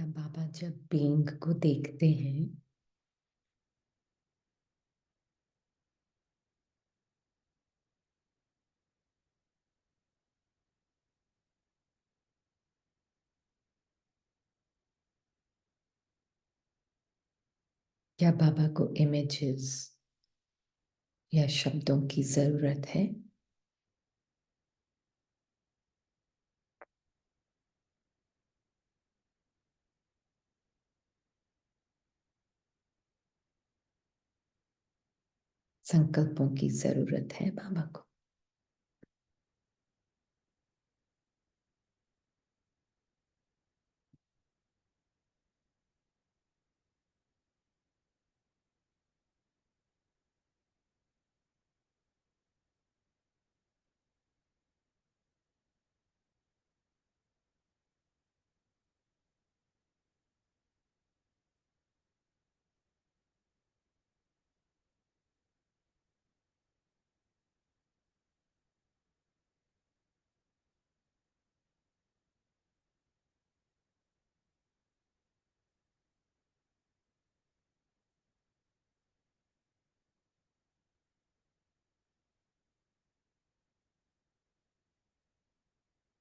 क्या बाबा जब बीइंग को देखते हैं क्या बाबा को इमेजेस या शब्दों की जरूरत है? संकल्पों की जरूरत है बाबा को?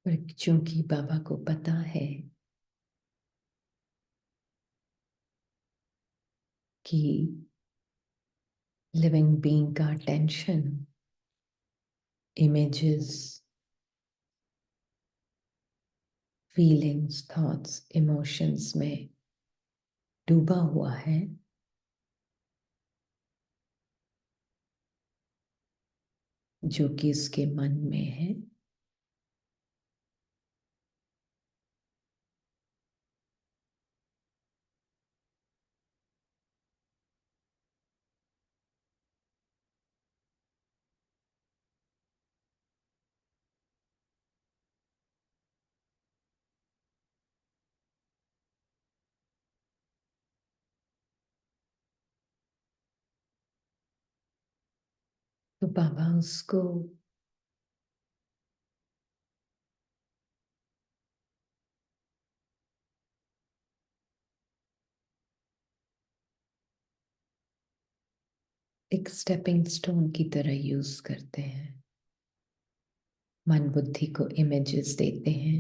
पर चूंकि बाबा को पता है कि लिविंग बीइंग का tension images, feelings, thoughts, emotions में डूबा हुआ है, जो कि उसके मन में है, तो बाबा उसको एक स्टेपिंग स्टोन की तरह यूज करते हैं। मन बुद्धि को इमेजेस देते हैं,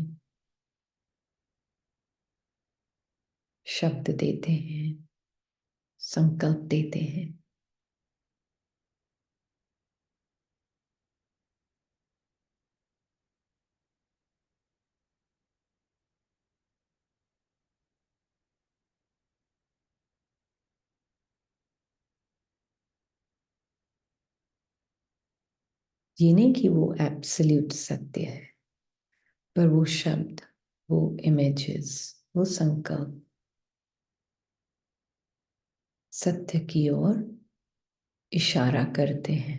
शब्द देते हैं, संकल्प देते हैं। ये नहीं कि वो एब्सोल्यूट सत्य है, पर वो शब्द, वो इमेजेस, वो संकल्प सत्य की ओर इशारा करते हैं,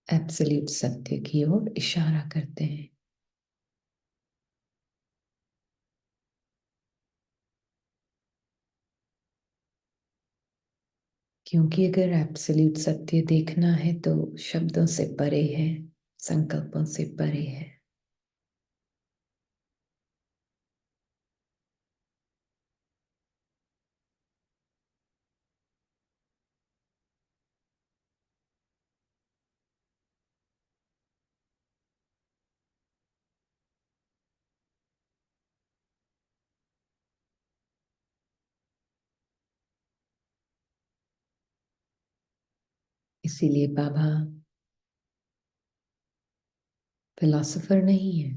एब्सोल्यूट सत्य की ओर इशारा करते हैं। क्योंकि अगर एब्सोल्यूट सत्य देखना है तो शब्दों से परे है, संकल्पों से परे है। इसीलिए बाबा फिलोसोफर नहीं है,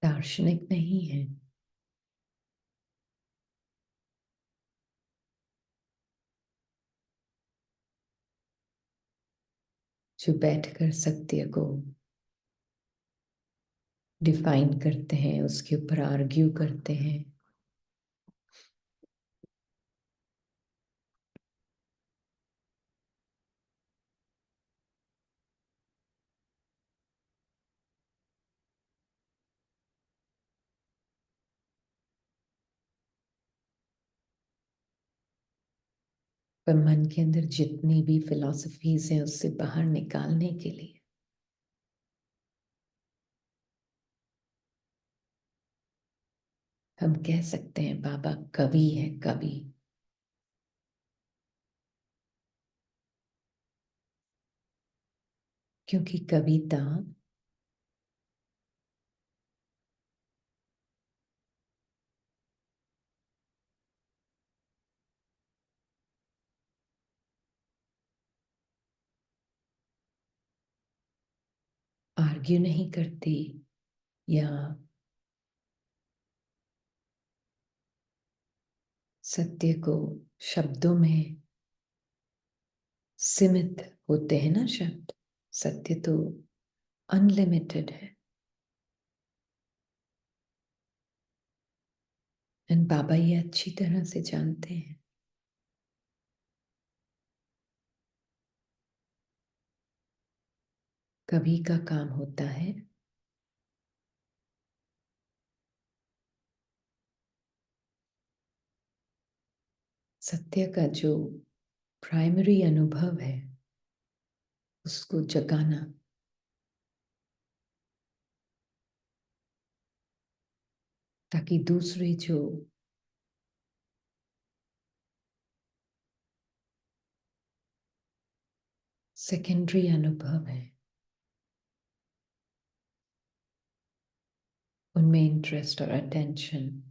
दार्शनिक नहीं है, जो बैठकर सत्य को डिफाइन करते हैं, उसके ऊपर आर्ग्यू करते हैं। पर मन के अंदर जितनी भी फिलॉसफीज हैं उससे बाहर निकालने के लिए हम कह सकते हैं बाबा कवि है, कवि। क्योंकि कविता आर्ग्यू नहीं करती या सत्य को शब्दों में सीमित होते हैं ना शब्द। सत्य तो अनलिमिटेड है। एंड बाबा ये अच्छी तरह से जानते हैं। कवि का काम होता है सत्य का जो प्राइमरी अनुभव है उसको जगाना, ताकि दूसरे जो सेकेंडरी अनुभव है उनमें इंटरेस्ट और अटेंशन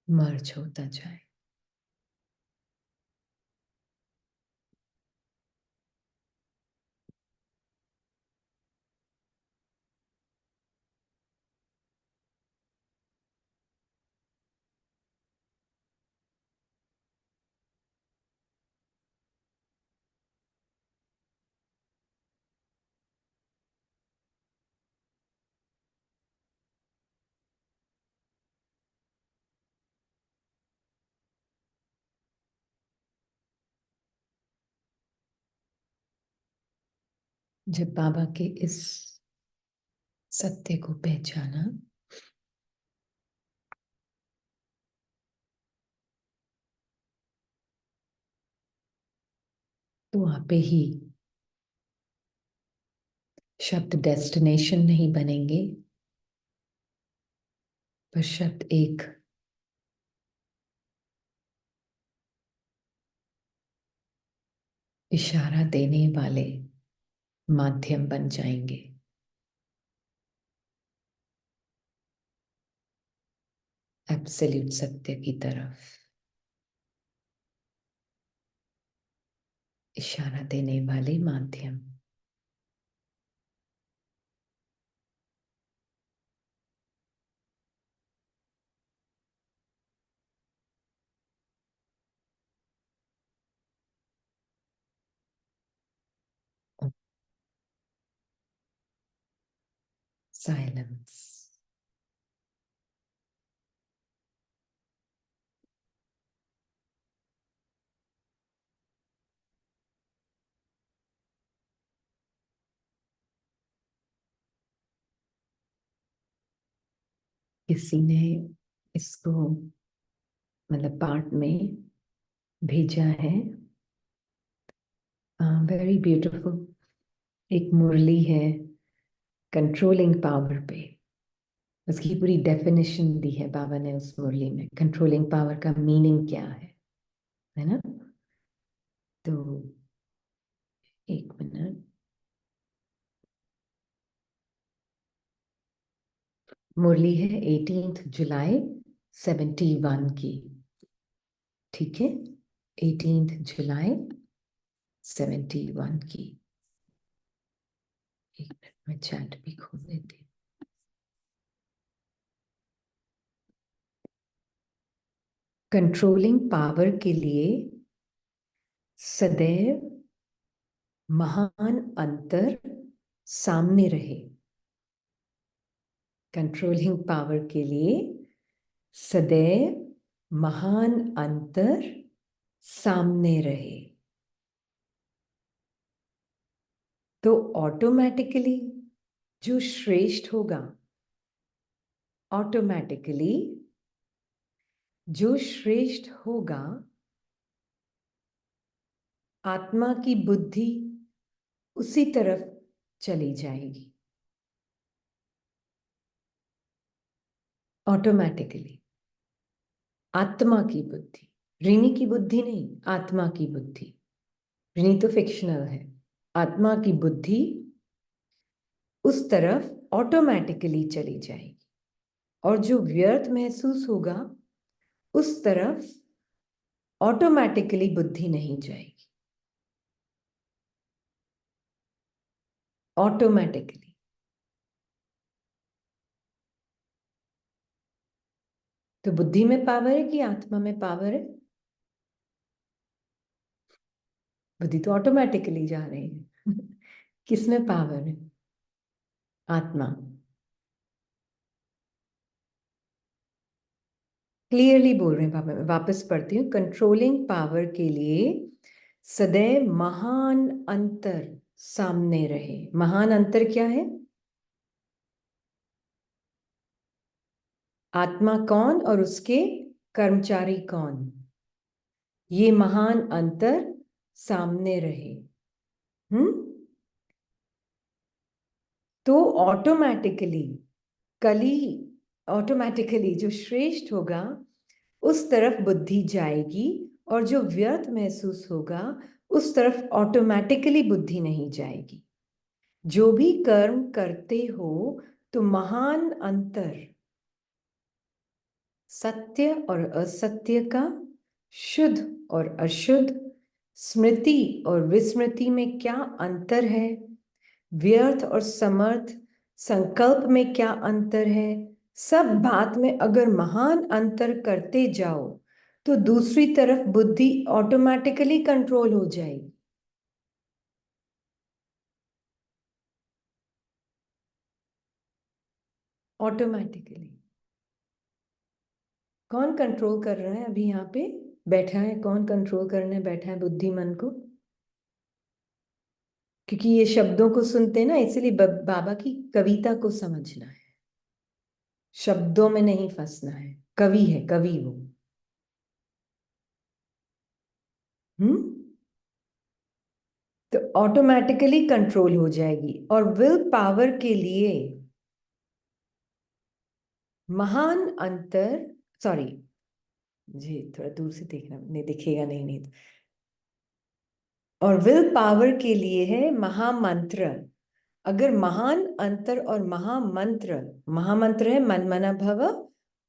मर्ज होता जाए। जब बाबा के इस सत्य को पहचाना तो वहां पे ही शब्द डेस्टिनेशन नहीं बनेंगे, पर शब्द एक इशारा देने वाले माध्यम बन जाएंगे। एब्सोल्यूट सत्य की तरफ इशारा देने वाले माध्यम। साइलेंस। किसी ने इसको मतलब पार्ट में भेजा है। Very beautiful. एक मुरली है कंट्रोलिंग पावर पे। उसकी पूरी डेफिनेशन दी है बाबा ने उस मुरली में। कंट्रोलिंग पावर का मीनिंग क्या है ना। तो एक मिनट। मुरली है 18 जुलाई 71 की। ठीक है, 18 जुलाई 71 की। एक मिनट में चैट भी खोल देती हूँ। कंट्रोलिंग पावर के लिए सदैव महान अंतर सामने रहे। कंट्रोलिंग पावर के लिए सदैव महान अंतर सामने रहे। तो ऑटोमेटिकली जो श्रेष्ठ होगा, ऑटोमेटिकली जो श्रेष्ठ होगा, आत्मा की बुद्धि उसी तरफ चली जाएगी ऑटोमेटिकली। आत्मा की बुद्धि, ऋणी की बुद्धि नहीं, आत्मा की बुद्धि। ऋणी तो फिक्शनल है। आत्मा की बुद्धि उस तरफ ऑटोमेटिकली चली जाएगी, और जो व्यर्थ महसूस होगा उस तरफ ऑटोमेटिकली बुद्धि नहीं जाएगी, ऑटोमेटिकली। तो बुद्धि में पावर है कि आत्मा में पावर है? बुद्धि तो ऑटोमेटिकली जा रही है। किसमें पावर है? आत्मा। क्लियरली बोल रहे हैं पापा, मैं वापस पढ़ती हूँ। कंट्रोलिंग पावर के लिए सदैव महान अंतर सामने रहे। महान अंतर क्या है? आत्मा कौन और उसके कर्मचारी कौन, ये महान अंतर सामने रहे। तो ऑटोमेटिकली कली, ऑटोमेटिकली जो श्रेष्ठ होगा उस तरफ बुद्धि जाएगी, और जो व्यर्थ महसूस होगा उस तरफ ऑटोमेटिकली बुद्धि नहीं जाएगी। जो भी कर्म करते हो तो महान अंतर, सत्य और असत्य का, शुद्ध और अशुद्ध, स्मृति और विस्मृति में क्या अंतर है, व्यर्थ और समर्थ, संकल्प में क्या अंतर है, सब बात में अगर महान अंतर करते जाओ तो दूसरी तरफ बुद्धि ऑटोमेटिकली कंट्रोल हो जाएगी। ऑटोमेटिकली। कौन कंट्रोल कर रहा है अभी यहाँ पे बैठा है? कौन कंट्रोल करने बैठा है बुद्धि मन को? क्योंकि ये शब्दों को सुनते ना, इसलिए बाबा की कविता को समझना है, शब्दों में नहीं फंसना है। कवि है, कवि वो। तो ऑटोमेटिकली कंट्रोल हो जाएगी। और विल पावर के लिए महान अंतर, सॉरी जी थोड़ा दूर से देखना, नहीं दिखेगा, नहीं नहीं। और विल पावर के लिए है महामंत्र। अगर महान अंतर और महामंत्र, महामंत्र है मन मना भव,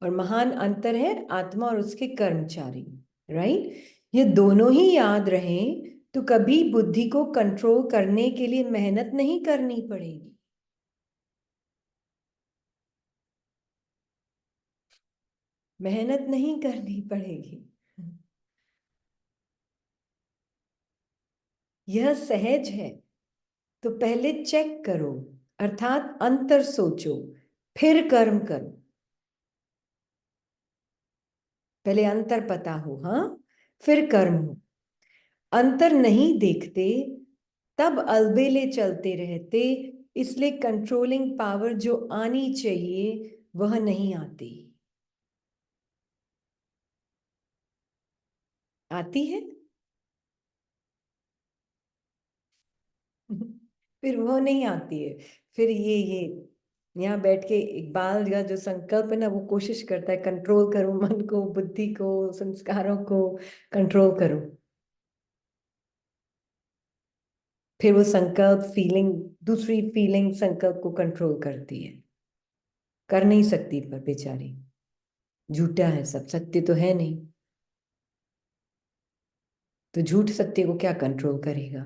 और महान अंतर है आत्मा और उसके कर्मचारी, राइट? ये दोनों ही याद रहें तो कभी बुद्धि को कंट्रोल करने के लिए मेहनत नहीं करनी पड़ेगी। मेहनत नहीं करनी पड़ेगी। यह सहज है। तो पहले चेक करो, अर्थात अंतर सोचो, फिर कर्म करो। पहले अंतर पता हो, हाँ, फिर कर्म हो। अंतर नहीं देखते तब अलबेले चलते रहते, इसलिए कंट्रोलिंग पावर जो आनी चाहिए वह नहीं आती। आती है फिर वो नहीं आती है। फिर ये यहाँ बैठ के इकबाल का जो संकल्प है ना, वो कोशिश करता है कंट्रोल करो मन को, बुद्धि को, संस्कारों को कंट्रोल करो। फिर वो संकल्प फीलिंग, दूसरी फीलिंग संकल्प को कंट्रोल करती है। कर नहीं सकती पर बेचारी, झूठा है सब, सत्य तो है नहीं। तो झूठ सत्य को क्या कंट्रोल करेगा?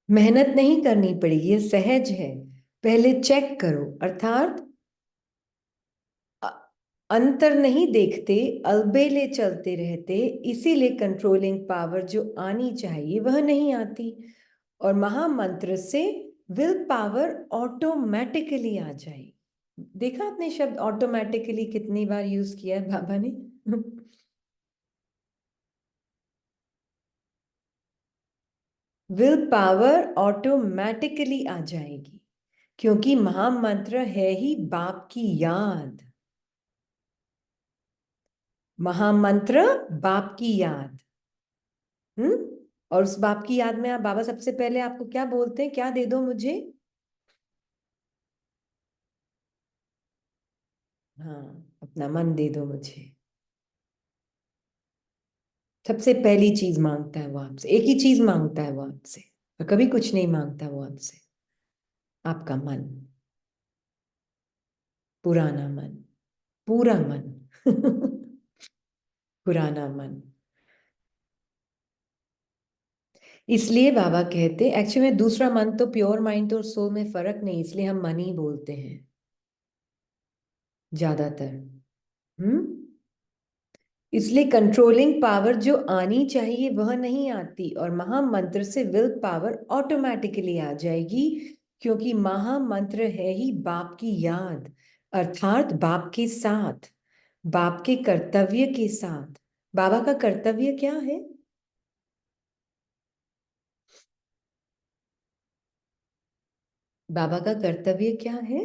मेहनत नहीं करनी पड़ेगी, ये सहज है। पहले चेक करो, अर्थात अंतर नहीं देखते, अलबेले चलते रहते, इसीलिए कंट्रोलिंग पावर जो आनी चाहिए वह नहीं आती। और महामंत्र से विल पावर ऑटोमेटिकली आ जाए। देखा आपने शब्द ऑटोमेटिकली कितनी बार यूज किया है बाबा ने? विल पावर ऑटोमेटिकली आ जाएगी, क्योंकि महामंत्र है ही बाप की याद। महामंत्र बाप की याद। और उस बाप की याद में आप बाबा सबसे पहले आपको क्या बोलते हैं, क्या दे दो मुझे? हाँ, अपना मन दे दो मुझे। सबसे पहली चीज मांगता है वो आपसे, एक ही चीज मांगता है वो आपसे, और कभी कुछ नहीं मांगता वो आपसे। आपका मन, पुराना मन, पूरा मन। पुराना मन। इसलिए बाबा कहते, एक्चुअली में दूसरा मन तो प्योर माइंड और सोल में फर्क नहीं, इसलिए हम मन ही बोलते हैं ज्यादातर। हम्म। इसलिए कंट्रोलिंग पावर जो आनी चाहिए वह नहीं आती, और महामंत्र से विल पावर ऑटोमेटिकली आ जाएगी, क्योंकि महामंत्र है ही बाप की याद, अर्थात बाप के साथ, बाप के कर्तव्य के साथ। बाबा का कर्तव्य क्या है? बाबा का कर्तव्य क्या है?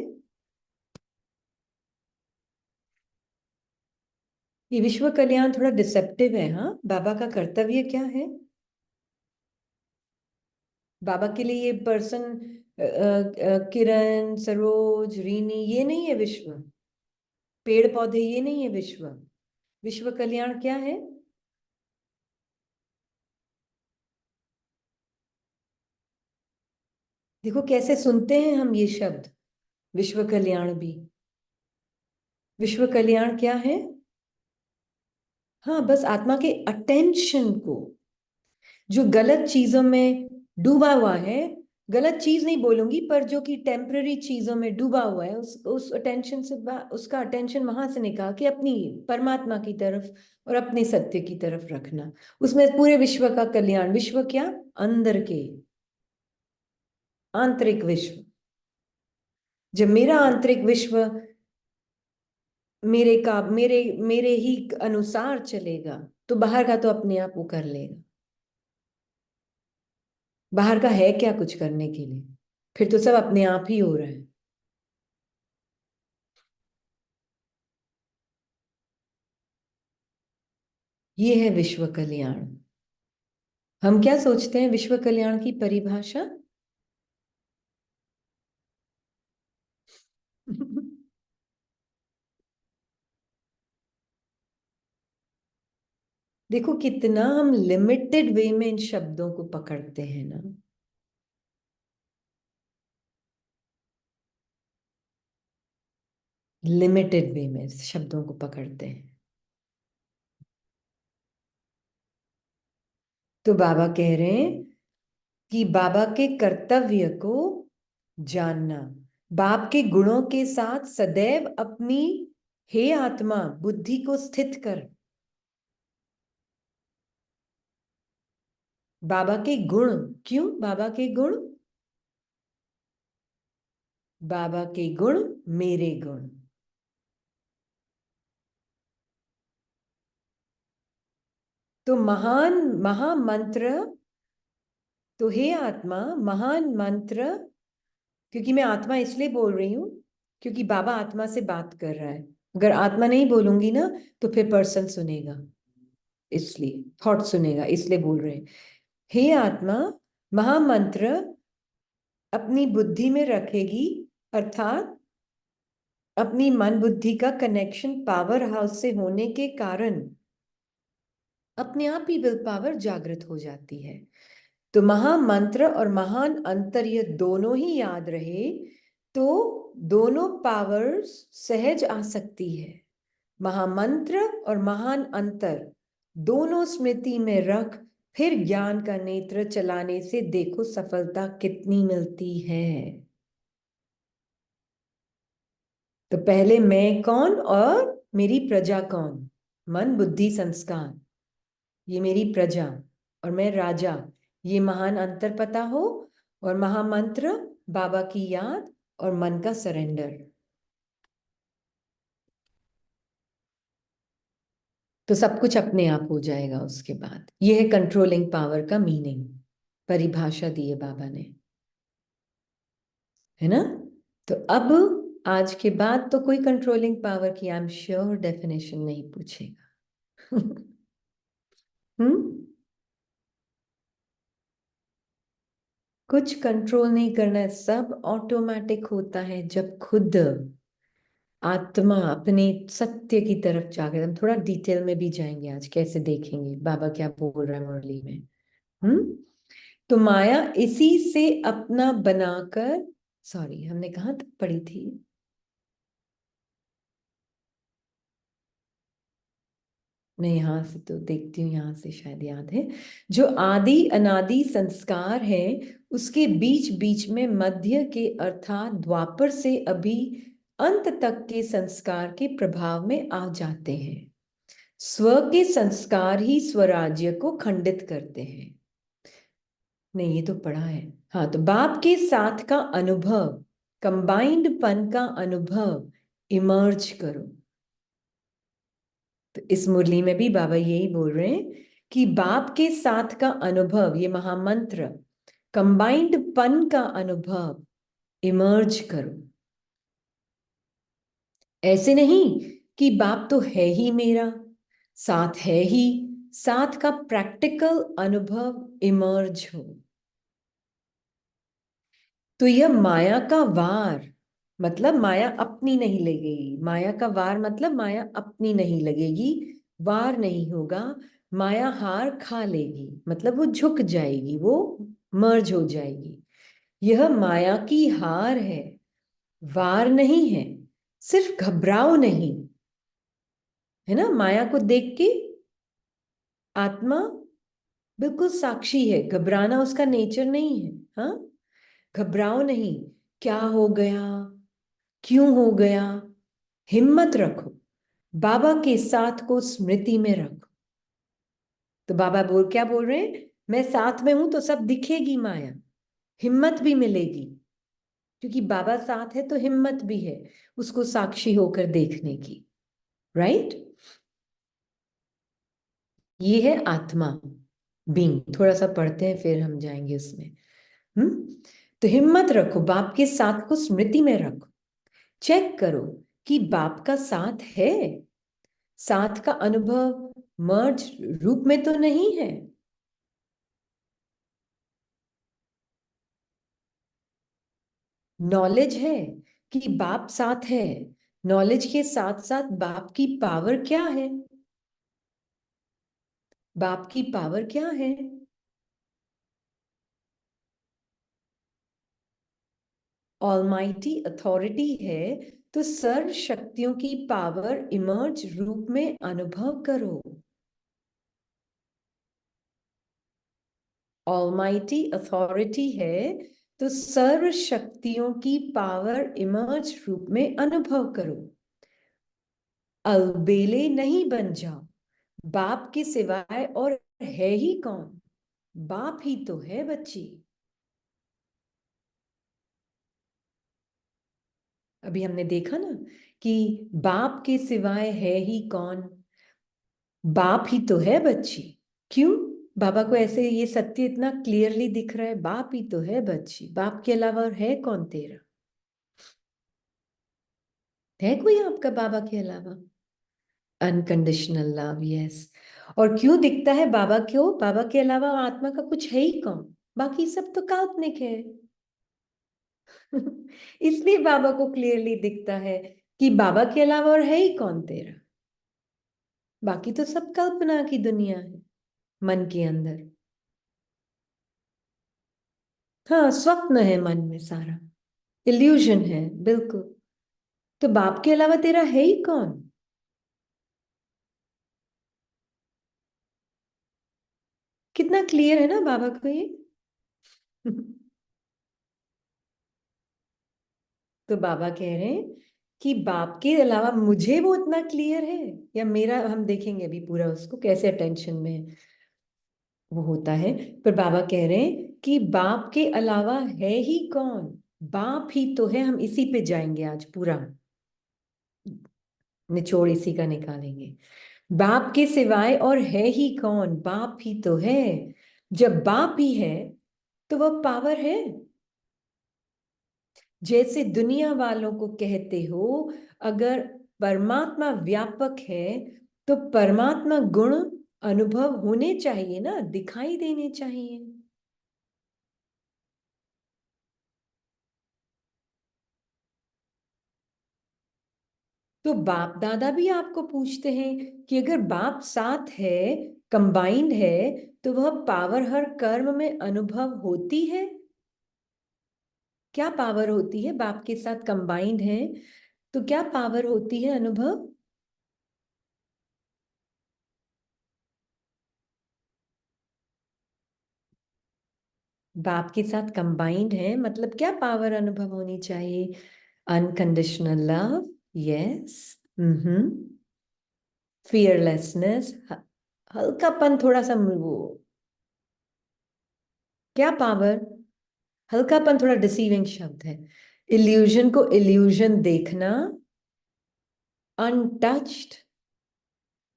ये विश्व कल्याण थोड़ा डिसेप्टिव है। हाँ, बाबा का कर्तव्य क्या है? बाबा के लिए ये पर्सन, किरण, सरोज, रीनी, ये नहीं है विश्व। पेड़ पौधे, ये नहीं है विश्व। विश्व कल्याण क्या है? देखो कैसे सुनते हैं हम ये शब्द, विश्व कल्याण भी। विश्व कल्याण क्या है? हाँ, बस आत्मा के अटेंशन को, जो गलत चीजों में डूबा हुआ है, गलत चीज नहीं बोलूंगी, पर जो कि टेम्पररी चीजों में डूबा हुआ है, उस अटेंशन से, उसका अटेंशन वहां से निकाल के अपनी परमात्मा की तरफ और अपने सत्य की तरफ रखना। उसमें पूरे विश्व का कल्याण। विश्व क्या? अंदर के, आंतरिक विश्व। जब मेरा आंतरिक विश्व मेरे मेरे ही अनुसार चलेगा, तो बाहर का तो अपने आप वो कर लेगा। बाहर का है क्या कुछ करने के लिए? फिर तो सब अपने आप ही हो रहा है। ये है विश्व कल्याण। हम क्या सोचते हैं विश्व कल्याण की परिभाषा? देखो कितना हम लिमिटेड वे में इन शब्दों को पकड़ते हैं ना। लिमिटेड वे में शब्दों को पकड़ते हैं। तो बाबा कह रहे हैं कि बाबा के कर्तव्य को जानना, बाप के गुणों के साथ सदैव अपनी, हे आत्मा, बुद्धि को स्थित कर। बाबा के गुण, क्यों बाबा के गुण? बाबा के गुण मेरे गुण। तो महान महामंत्र, तो हे आत्मा, महान मंत्र, क्योंकि मैं आत्मा इसलिए बोल रही हूं क्योंकि बाबा आत्मा से बात कर रहा है। अगर आत्मा नहीं बोलूंगी ना, तो फिर पर्सन सुनेगा, इसलिए थॉट सुनेगा, इसलिए बोल रहे हैं। हे आत्मा, महामंत्र अपनी बुद्धि में रखेगी, अर्थात अपनी मन बुद्धि का कनेक्शन पावर हाउस से होने के कारण अपने आप ही विल पावर जागृत हो जाती है। तो महामंत्र और महान अंतर ये दोनों ही याद रहे, तो दोनों पावर्स सहज आ सकती है। महामंत्र और महान अंतर दोनों स्मृति में रख, फिर ज्ञान का नेत्र चलाने से देखो सफलता कितनी मिलती है। तो पहले मैं कौन और मेरी प्रजा कौन? मन बुद्धि संस्कार, ये मेरी प्रजा, और मैं राजा। ये महान अंतर पता हो, और महामंत्र बाबा की याद और मन का सरेंडर, तो सब कुछ अपने आप हो जाएगा उसके बाद। ये है कंट्रोलिंग पावर का मीनिंग। परिभाषा दी है बाबा ने, है ना। तो अब आज के बाद तो कोई कंट्रोलिंग पावर की आई एम श्योर डेफिनेशन नहीं पूछेगा। हम्म। कुछ कंट्रोल नहीं करना है, सब ऑटोमेटिक होता है जब खुद आत्मा अपने सत्य की तरफ जाकर। हम थोड़ा डिटेल में भी जाएंगे आज, कैसे देखेंगे बाबा क्या बोल रहे हैं मुरली में। हम्म। तो माया इसी से अपना बनाकर, सॉरी हमने कहाँ तक पढ़ी थी? मैं यहाँ से तो देखती हूँ, यहाँ से शायद याद है। जो आदि अनादि संस्कार है उसके बीच बीच में मध्य के अर्थात द्वापर से अभी अंत तक के संस्कार के प्रभाव में आ जाते हैं। स्व के संस्कार ही स्वराज्य को खंडित करते हैं। नहीं, ये तो पढ़ा है। हाँ, तो बाप के साथ का अनुभव, कंबाइंड पन का अनुभव इमर्ज करो। तो इस मुरली में भी बाबा यही बोल रहे हैं कि बाप के साथ का अनुभव, ये महामंत्र, कंबाइंड पन का अनुभव इमर्ज करो। ऐसे नहीं कि बाप तो है ही मेरा, साथ है ही, साथ का प्रैक्टिकल अनुभव इमर्ज हो। तो यह माया का वार मतलब माया अपनी नहीं लगेगी। माया का वार मतलब माया अपनी नहीं लगेगी, वार नहीं होगा। माया हार खा लेगी, मतलब वो झुक जाएगी, वो मर्ज हो जाएगी। यह माया की हार है, वार नहीं है। सिर्फ घबराओ नहीं, है ना। माया को देख के आत्मा बिल्कुल साक्षी है, घबराना उसका नेचर नहीं है। हाँ, घबराओ नहीं। क्या हो गया, क्यों हो गया, हिम्मत रखो, बाबा के साथ को स्मृति में रखो। तो बाबा क्या बोल रहे हैं? मैं साथ में हूं तो सब दिखेगी माया, हिम्मत भी मिलेगी, क्योंकि बाबा साथ है तो हिम्मत भी है उसको साक्षी होकर देखने की। राइट। ये है आत्मा, बीइंग। थोड़ा सा पढ़ते हैं फिर हम जाएंगे उसमें। तो हिम्मत रखो, बाप के साथ को स्मृति में रखो। चेक करो कि बाप का साथ है, साथ का अनुभव मर्ज रूप में तो नहीं है। नॉलेज है कि बाप साथ है, नॉलेज के साथ साथ बाप की पावर क्या है? बाप की पावर क्या है? ऑलमाइटी अथॉरिटी है, तो सर्व शक्तियों की पावर इमर्ज रूप में अनुभव करो। ऑलमाइटी अथॉरिटी है तो सर्व शक्तियों की पावर इमर्ज रूप में अनुभव करो। अलबेले नहीं बन जाओ, बाप के सिवाय और है ही कौन? बाप ही तो है बच्ची। अभी हमने देखा ना कि बाप के सिवाय है ही कौन, बाप ही तो है बच्ची। क्यों? बाबा को ऐसे ये सत्य इतना क्लियरली दिख रहा है, बाप ही तो है बच्ची, बाप के अलावा और है कौन तेरा? है कोई आपका बाबा के अलावा? Unconditional love, yes. और क्यों दिखता है बाबा? क्यों बाबा के अलावा आत्मा का कुछ है ही कौन? बाकी सब तो काल्पनिक है। इसलिए बाबा को क्लियरली दिखता है कि बाबा के अलावा और है ही कौन तेरा। बाकी तो सब कल्पना की दुनिया है मन के अंदर। हाँ, स्वप्न है मन में सारा, इल्यूजन है, बिल्कुल। तो बाप के अलावा तेरा है ही कौन? कितना क्लियर है ना बाबा को ये। तो बाबा कह रहे हैं कि बाप के अलावा मुझे वो इतना क्लियर है, या मेरा, हम देखेंगे अभी पूरा उसको कैसे अटेंशन में वो होता है। पर बाबा कह रहे हैं कि बाप के अलावा है ही कौन? बाप ही तो है। हम इसी पे जाएंगे आज, पूरा निचोड़ इसी का निकालेंगे। बाप के सिवाय और है ही कौन? बाप ही तो है। जब बाप ही है तो वह पावर है। जैसे दुनिया वालों को कहते हो, अगर परमात्मा व्यापक है तो परमात्मा गुण अनुभव होने चाहिए ना, दिखाई देने चाहिए। तो बाप दादा भी आपको पूछते हैं कि अगर बाप साथ है, कंबाइंड है, तो वह पावर हर कर्म में अनुभव होती है। क्या पावर होती है? बाप के साथ कंबाइंड है तो क्या पावर होती है अनुभव? बाप के साथ कंबाइंड है मतलब क्या पावर अनुभव होनी चाहिए? Unconditional love, yes. Hmm. Fearlessness, हल्कापन, थोड़ा सा वो, क्या पावर? हल्कापन थोड़ा डिसीविंग शब्द है। इल्यूजन को इल्यूजन देखना, अनटच्ड।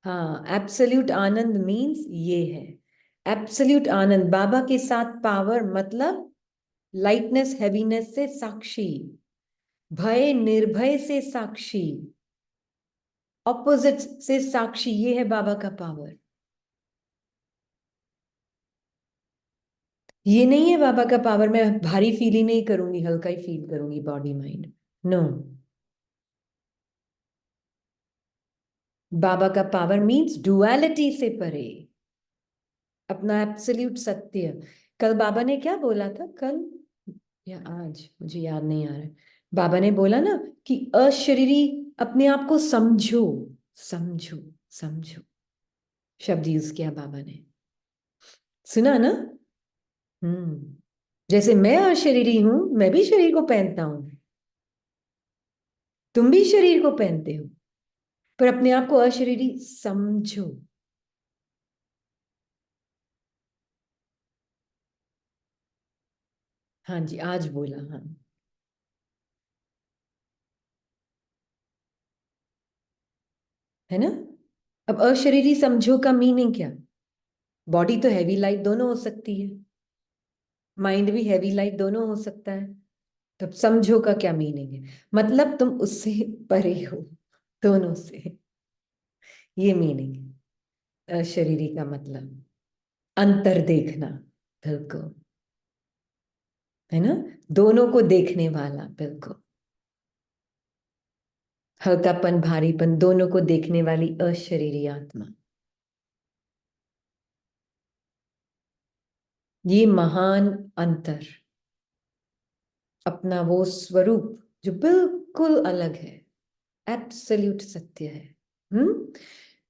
हाँ, एब्सोल्यूट आनंद मीन्स ये है। एब्सोल्यूट आनंद, बाबा के साथ पावर मतलब लाइटनेस हैवीनेस से साक्षी, भय निर्भय से साक्षी, ऑपोजिट से साक्षी, ये है बाबा का पावर। ये नहीं है बाबा का पावर मैं भारी फील ही नहीं करूंगी, हल्का ही फील करूंगी बॉडी माइंड, नो। बाबा का पावर मीन्स डुअलिटी से परे, अपना एब्सोल्यूट सत्य। कल बाबा ने क्या बोला था? कल या आज मुझे याद नहीं आ रहा है। बाबा ने बोला ना कि अशरीरी अपने आप को समझो, समझो, समझो, शब्द यूज किया बाबा ने। सुना ना? हम्म। जैसे मैं अशरीरी हूं, मैं भी शरीर को पहनता हूं, तुम भी शरीर को पहनते हो, पर अपने आप को अशरीरी समझो। हाँ जी, आज बोला, हाँ। है ना? अब अशरीरी समझो का मीनिंग क्या? बॉडी तो हैवी लाइट दोनों हो सकती है, माइंड भी हैवी लाइट दोनों हो सकता है। तब समझो का क्या मीनिंग है? मतलब तुम उससे परे हो, दोनों से, ये मीनिंग है अशरीरी का मतलब। अंतर देखना, बिल्कुल। है ना? दोनों को देखने वाला, बिल्कुल। हल्कापन भारीपन दोनों को देखने वाली अशरीरी आत्मा, ये महान अंतर, अपना वो स्वरूप जो बिल्कुल अलग है, एब्सोल्यूट सत्य है। हम्म।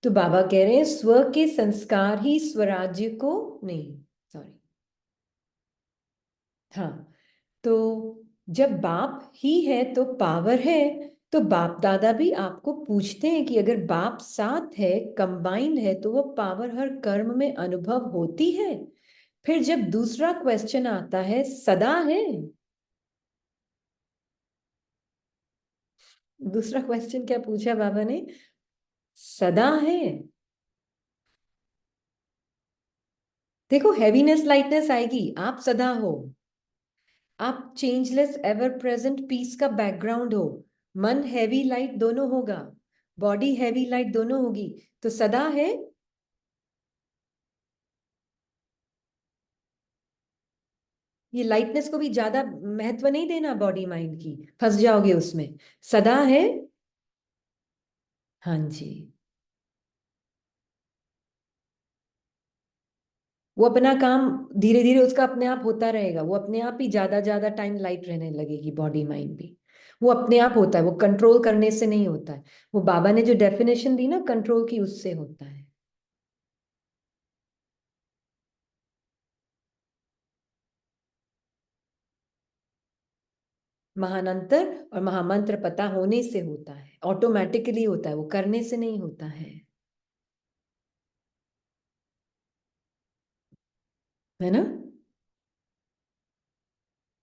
तो बाबा कह रहे हैं स्व के संस्कार ही स्वराज्य को, नहीं, सॉरी, हाँ। तो जब बाप ही है तो पावर है, तो बाप दादा भी आपको पूछते हैं कि अगर बाप साथ है, कंबाइंड है, तो वो पावर हर कर्म में अनुभव होती है। फिर जब दूसरा क्वेश्चन आता है, सदा है। दूसरा क्वेश्चन क्या पूछा बाबा ने? सदा है। देखो, हैवीनेस लाइटनेस आएगी, आप सदा हो, आप चेंजलेस एवर प्रेजेंट पीस का बैकग्राउंड हो। मन हैवी लाइट दोनों होगा, बॉडी हैवी लाइट दोनों होगी, तो सदा है। ये लाइटनेस को भी ज्यादा महत्व नहीं देना, बॉडी माइंड की फंस जाओगे उसमें। सदा है। हाँ जी। वो अपना काम धीरे धीरे उसका अपने आप होता रहेगा, वो अपने आप ही ज्यादा ज्यादा टाइम लाइट रहने लगेगी, बॉडी माइंड भी। वो अपने आप होता है, वो कंट्रोल करने से नहीं होता है। वो बाबा ने जो डेफिनेशन दी ना कंट्रोल की, उससे होता है। महानंतर और महामंत्र पता होने से होता है, ऑटोमेटिकली होता है, वो करने से नहीं होता है ना?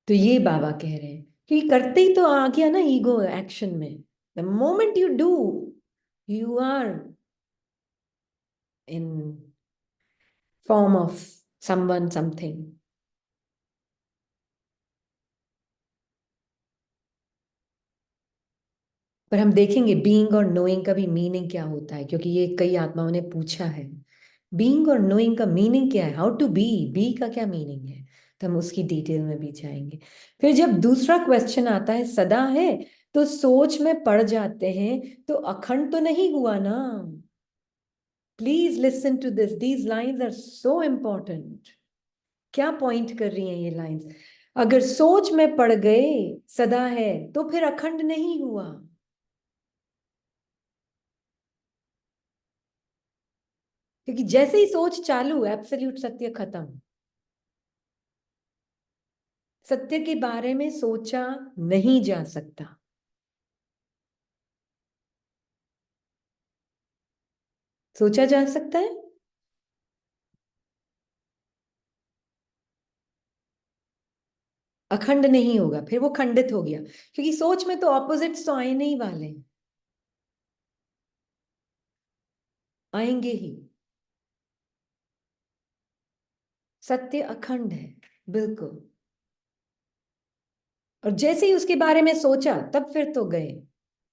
तो ये बाबा कह रहे हैं कि करते ही तो आ गया ना ईगो एक्शन में। The moment you do, you are in form of someone something. पर हम देखेंगे बीइंग और नोइंग का भी मीनिंग क्या होता है, क्योंकि ये कई आत्माओं ने पूछा है। बीइंग और नोइंग का मीनिंग क्या है, हाउ टू बी का क्या मीनिंग है, तो हम उसकी डिटेल में भी जाएंगे। फिर जब दूसरा क्वेश्चन आता है सदा है, तो सोच में पड़ जाते हैं, तो अखंड तो नहीं हुआ ना। Please listen to this, these lines are so important. क्या पॉइंट कर रही हैं ये लाइंस? अगर सोच में पड़ गए सदा है, तो फिर अखंड नहीं हुआ। क्योंकि जैसे ही सोच चालू, एब्सोल्यूट सत्य खत्म। सत्य के बारे में सोचा नहीं जा सकता। सोचा जा सकता है, अखंड नहीं होगा, फिर वो खंडित हो गया। क्योंकि सोच में तो ऑपोजिट्स तो आए नहीं वाले, आएंगे ही। सत्य अखंड है, बिल्कुल। और जैसे ही उसके बारे में सोचा, तब फिर तो गए।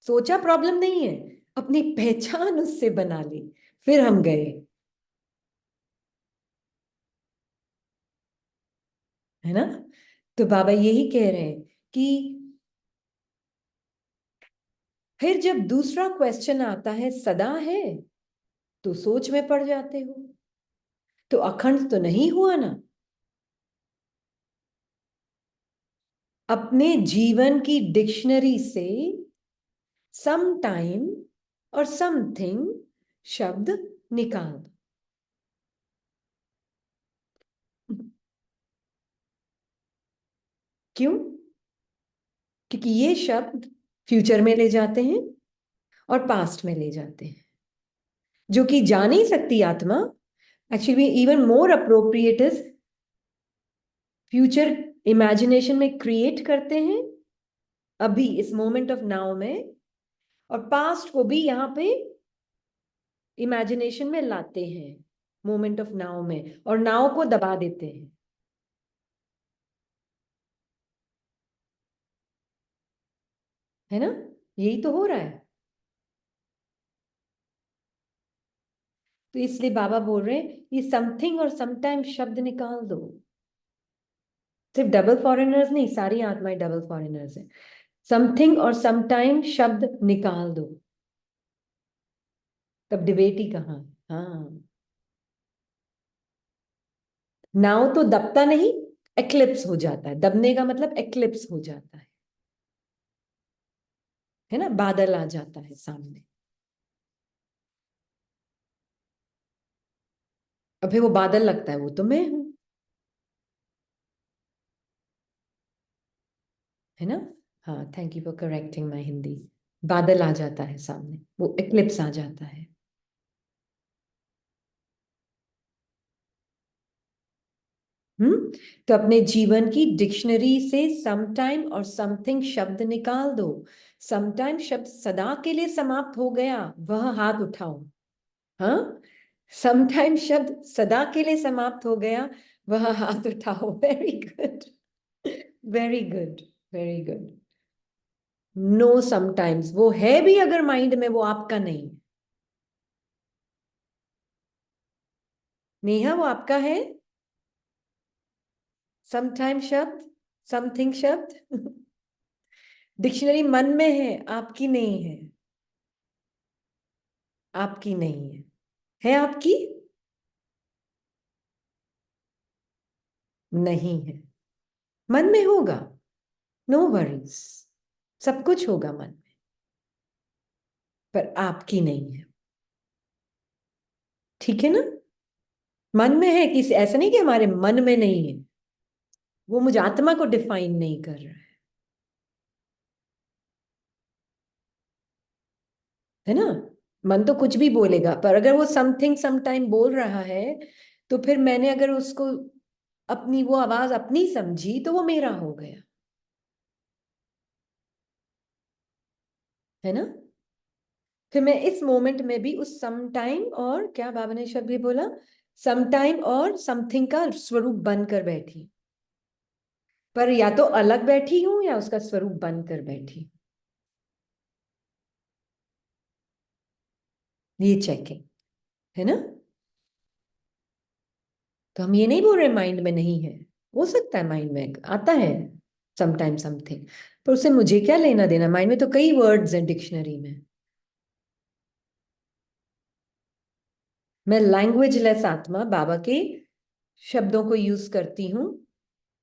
सोचा प्रॉब्लम नहीं है, अपनी पहचान उससे बना ली, फिर हम गए। है ना? तो बाबा यही कह रहे हैं कि फिर जब दूसरा क्वेश्चन आता है सदा है, तो सोच में पड़ जाते हो, तो अखंड तो नहीं हुआ ना। अपने जीवन की डिक्शनरी से सम टाइम और समथिंग शब्द निकाल दो। क्यों? क्योंकि ये शब्द फ्यूचर में ले जाते हैं और पास्ट में ले जाते हैं, जो कि जा नहीं सकती आत्मा। Actually even more appropriate is future imagination में क्रिएट करते हैं अभी इस मोमेंट ऑफ नाउ में, और पास्ट को भी यहाँ पे इमेजिनेशन में लाते हैं मोमेंट ऑफ नाउ में, और नाउ को दबा देते हैं। है ना? यही तो हो रहा है। तो इसलिए बाबा बोल रहे हैं ये समथिंग और समटाइम शब्द निकाल दो। सिर्फ डबल फॉरेनर्स नहीं, सारी आत्माएं डबल फॉरेनर्स हैं। समथिंग और समटाइम शब्द निकाल दो, तब डिबेट ही कहाँ है। हाँ, नाव तो दबता नहीं, एक्लिप्स हो जाता है। दबने का मतलब एक्लिप्स हो जाता है ना? बादल आ जाता है सामने, और फिर वो बादल लगता है वो तो मैं हूं। है ना? हाँ, thank you for correcting my Hindi. बादल आ जाता है सामने, वो एक्लिप्स आ जाता है। तो अपने जीवन की डिक्शनरी से समटाइम और समथिंग शब्द निकाल दो। समटाइम शब्द सदा के लिए समाप्त हो गया, वह हाथ उठाओ। हाँ, समटाइम शब्द सदा के लिए समाप्त हो गया, वह हाथ उठाओ। Very good, very good, very good. Know sometimes, वो है भी अगर माइंड में, वो आपका नहीं। नेहा, वो आपका है समटाइम शब्द, समथिंग शब्द। डिक्शनरी मन में है, आपकी नहीं है। आपकी नहीं है आपकी? नहीं है। मन में होगा, नो वरीज, सब कुछ होगा मन में, पर आपकी नहीं है। ठीक है ना? मन में है, किसी ऐसा नहीं कि हमारे मन में नहीं है, वो मुझ आत्मा को डिफाइन नहीं कर रहा है ना? मन तो कुछ भी बोलेगा, पर अगर वो समथिंग समटाइम बोल रहा है, तो फिर मैंने अगर उसको अपनी वो आवाज अपनी समझी, तो वो मेरा हो गया। है ना? फिर मैं इस मोमेंट में भी उस सम टाइम, और क्या बाबा ने शब्द भी बोला, सम टाइम और समथिंग का स्वरूप बनकर बैठी। पर या तो अलग बैठी हूं, या उसका स्वरूप बनकर बैठी। ये चेकिंग है ना। तो हम ये नहीं बोल रहे माइंड में नहीं है, हो सकता है माइंड में आता है समटाइम समथिंग, पर उससे मुझे क्या लेना देना। माइंड में तो कई वर्ड्स हैं डिक्शनरी में। मैं लैंग्वेज लेस आत्मा बाबा के शब्दों को यूज करती हूँ,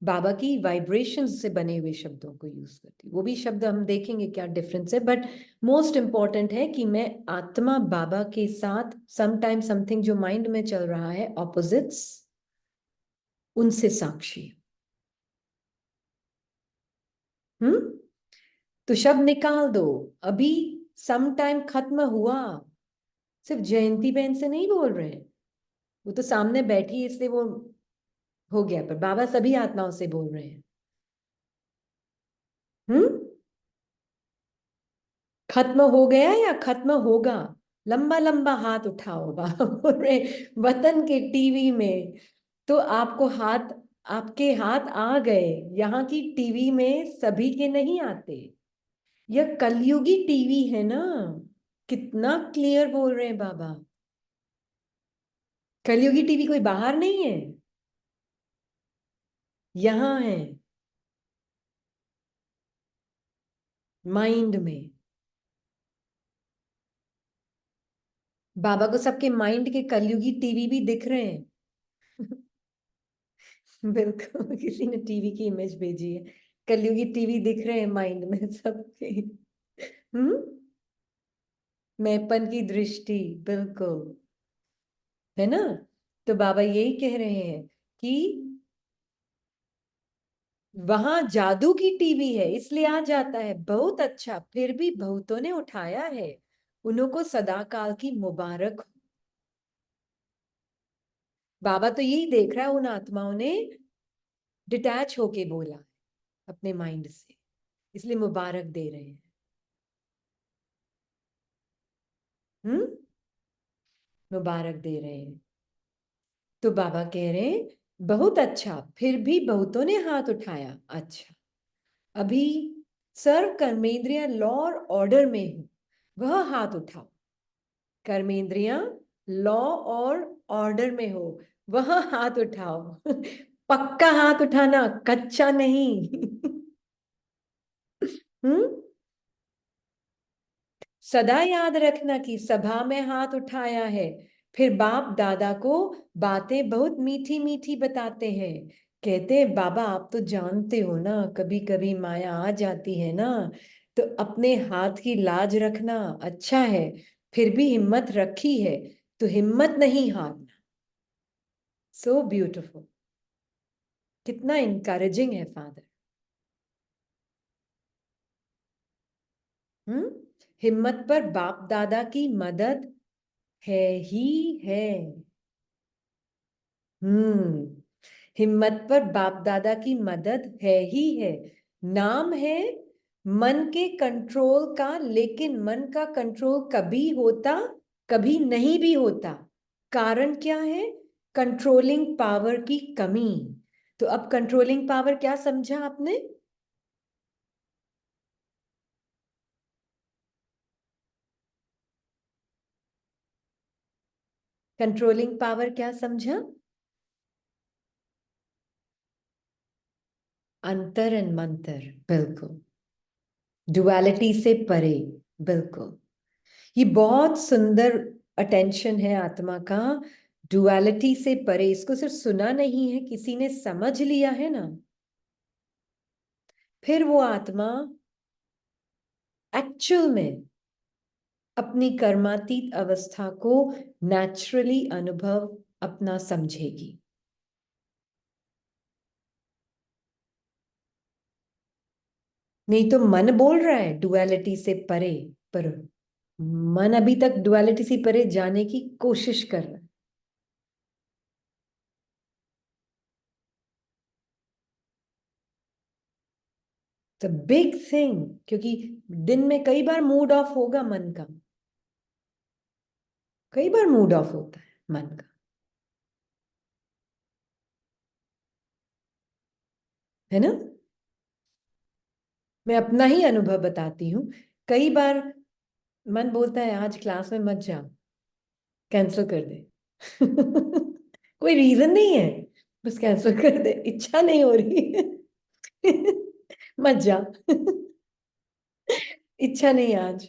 बाबा की वाइब्रेशन से बने हुए शब्दों को यूज करती हूँ। वो भी शब्द हम देखेंगे क्या डिफरेंस है, बट मोस्ट इंपॉर्टेंट है कि मैं आत्मा बाबा के साथ समटाइम समथिंग जो माइंड में चल रहा है ऑपोजिट्स, उनसे साक्षी। हम्म। तो शब्द निकाल दो। अभी सम टाइम खत्म हुआ, सिर्फ जयंती बहन से नहीं बोल रहे हैं, वो तो सामने बैठी है इसलिए वो हो गया, पर बाबा सभी आत्माओं से बोल रहे हैं। हम्म। खत्म हो गया या खत्म होगा, लंबा लंबा हाथ उठाओ। बाबा बोल रहे वतन के टीवी में, तो आपको हाथ, आपके हाथ आ गए। यहाँ की टीवी में सभी के नहीं आते, यह कलयुगी टीवी है ना। कितना क्लियर बोल रहे हैं बाबा। कलयुगी टीवी कोई बाहर नहीं है, यहाँ है, माइंड में। बाबा को सबके माइंड के कलयुगी टीवी भी दिख रहे हैं। बिल्कुल, किसी ने टीवी की इमेज भेजी है, कलयुगी टीवी दिख रहे हैं माइंड में सबके। हम्म। मैंपन की दृष्टि, बिल्कुल, है ना। तो बाबा यही कह रहे हैं कि वहां जादू की टीवी है इसलिए आ जाता है, बहुत अच्छा, फिर भी बहुतों ने उठाया है, उन्हों को सदा काल की मुबारक हो। बाबा तो यही देख रहा है, उन आत्माओं ने डिटैच होके बोला अपने माइंड से, इसलिए मुबारक दे रहे हैं। हम्म। मुबारक दे रहे हैं। तो बाबा कह रहे हैं बहुत अच्छा, फिर भी बहुतों ने हाथ उठाया, अच्छा। अभी सर्व कर्मेंद्रिय लॉ और ऑर्डर में हूं, वह हाथ उठाओ। कर्मेंद्रियां लॉ और ऑर्डर में हो, वह हाथ उठाओ। पक्का हाथ उठाना, कच्चा नहीं। हम्म। सदा याद रखना कि सभा में हाथ उठाया है, फिर बाप दादा को बातें बहुत मीठी मीठी बताते हैं। कहते हैं बाबा आप तो जानते हो ना, कभी कभी माया आ जाती है ना, तो अपने हाथ की लाज रखना अच्छा है, फिर भी हिम्मत रखी है तो हिम्मत नहीं हारना। सो ब्यूटिफुल, कितना इनकरेजिंग है फादर। हम्म। हिम्मत पर बाप दादा की मदद है ही है। हिम्मत पर बाप दादा की मदद है ही है। नाम है मन के कंट्रोल का, लेकिन मन का कंट्रोल कभी होता कभी नहीं भी होता। कारण क्या है? कंट्रोलिंग पावर की कमी। तो अब कंट्रोलिंग पावर क्या समझा आपने? कंट्रोलिंग पावर क्या समझा? अंतर एंड मंतर, बिल्कुल, डुअलिटी से परे, बिल्कुल। ये बहुत सुंदर अटेंशन है आत्मा का, डुअलिटी से परे। इसको सिर्फ सुना नहीं है, किसी ने समझ लिया है ना, फिर वो आत्मा एक्चुअल में अपनी कर्मातीत अवस्था को नेचुरली अनुभव अपना समझेगी। नहीं तो मन बोल रहा है डुअलिटी से परे, पर मन अभी तक डुअलिटी से परे जाने की कोशिश कर रहा है। तो बिग थिंग, क्योंकि दिन में कई बार मूड ऑफ होगा मन का, कई बार मूड ऑफ होता है मन का, है ना। मैं अपना ही अनुभव बताती हूँ, कई बार मन बोलता है आज क्लास में मत जाओ, कैंसिल कर दे। कोई रीजन नहीं है, बस कैंसिल कर दे, इच्छा नहीं हो रही है। मत जा। इच्छा नहीं है आज।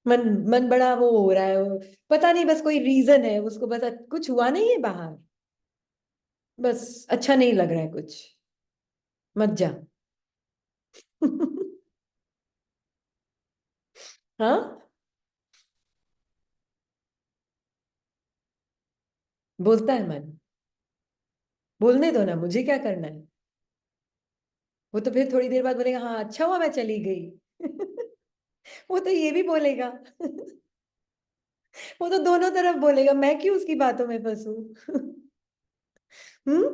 मन मन बड़ा वो हो रहा है, पता नहीं, बस कोई रीजन है उसको, बस कुछ हुआ नहीं है बाहर, बस अच्छा नहीं लग रहा है कुछ। मत जा। हाँ, बोलता है मन। बोलने दो ना, मुझे क्या करना है। वो तो फिर थोड़ी देर बाद बोलेगा हाँ अच्छा हुआ मैं चली गई। वो तो ये भी बोलेगा। वो तो दोनों तरफ बोलेगा, मैं क्यों उसकी बातों में फंसू। हम्म।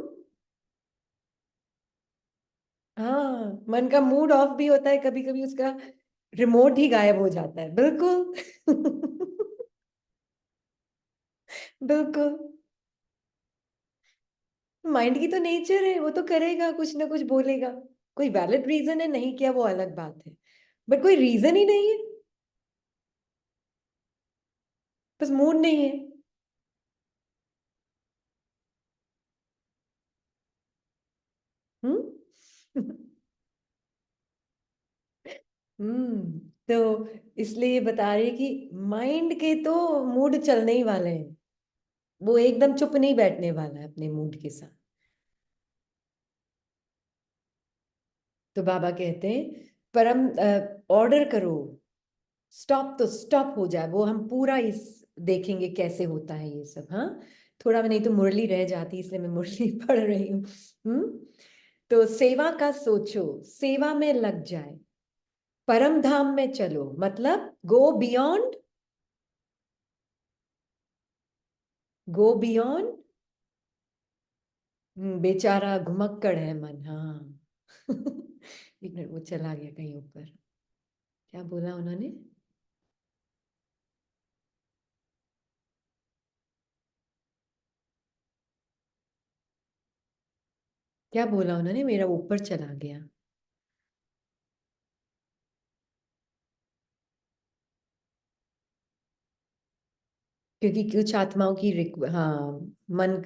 हाँ, मन का मूड ऑफ भी होता है कभी कभी, उसका रिमोट ही गायब हो जाता है, बिल्कुल। बिल्कुल। माइंड की तो नेचर है, वो तो करेगा, कुछ ना कुछ बोलेगा। कोई वैलिड रीजन है नहीं किया वो अलग बात है, बट कोई रीजन ही नहीं है, बस मूड नहीं है। हम्म। तो इसलिए ये बता रही है कि माइंड के तो मूड चलने ही वाले हैं, वो एकदम चुप नहीं बैठने वाला है अपने मूड के साथ। तो बाबा कहते हैं परम ऑर्डर करो, स्टॉप, तो स्टॉप हो जाए वो, हम पूरा इस देखेंगे कैसे होता है ये सब। हाँ, थोड़ा, नहीं तो मुरली रह जाती, इसलिए मैं मुरली पढ़ रही हूँ। तो सेवा का सोचो, सेवा में लग जाए, परम धाम में चलो, मतलब गो बियॉन्ड, गो बियॉन्ड। बेचारा घुमक्कड़ है मन, हाँ। एक मिनट, वो चला गया कहीं ऊपर। क्या बोला उन्होंने? क्या बोला उन्होंने, मेरा ऊपर चला गया। क्योंकि कुछ आत्माओं की हाँ, मन।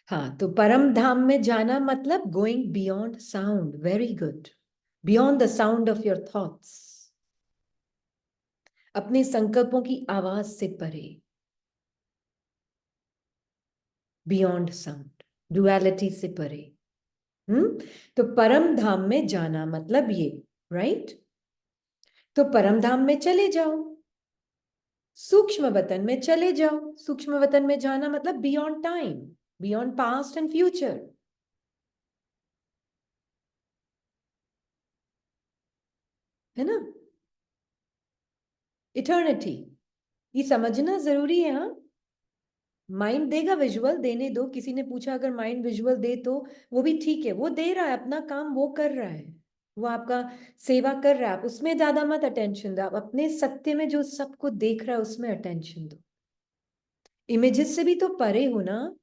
हाँ, तो परम धाम में जाना मतलब going beyond sound, very good, beyond the sound of your thoughts, अपने संकल्पों की आवाज से परे, बियॉन्ड साउंड, डुअलिटी से परे। तो परम धाम में जाना मतलब ये, राइट? तो परम धाम में चले जाओ, सूक्ष्म वतन में चले जाओ। सूक्ष्म वतन में जाना मतलब beyond time, beyond past and future, है ना? इटर्निटी, ये समझना जरूरी है। हाँ, माइंड देगा विजुअल, देने दो। किसी ने पूछा अगर माइंड विजुअल दे तो वो भी ठीक है, वो दे रहा है अपना काम, वो कर रहा है, वो आपका सेवा कर रहा है, आप उसमें ज्यादा मत अटेंशन दो, आप अपने सत्य में जो सबको देख रहा है उसमें अटेंशन दो। इमेजेस से भी तो परे हो ना,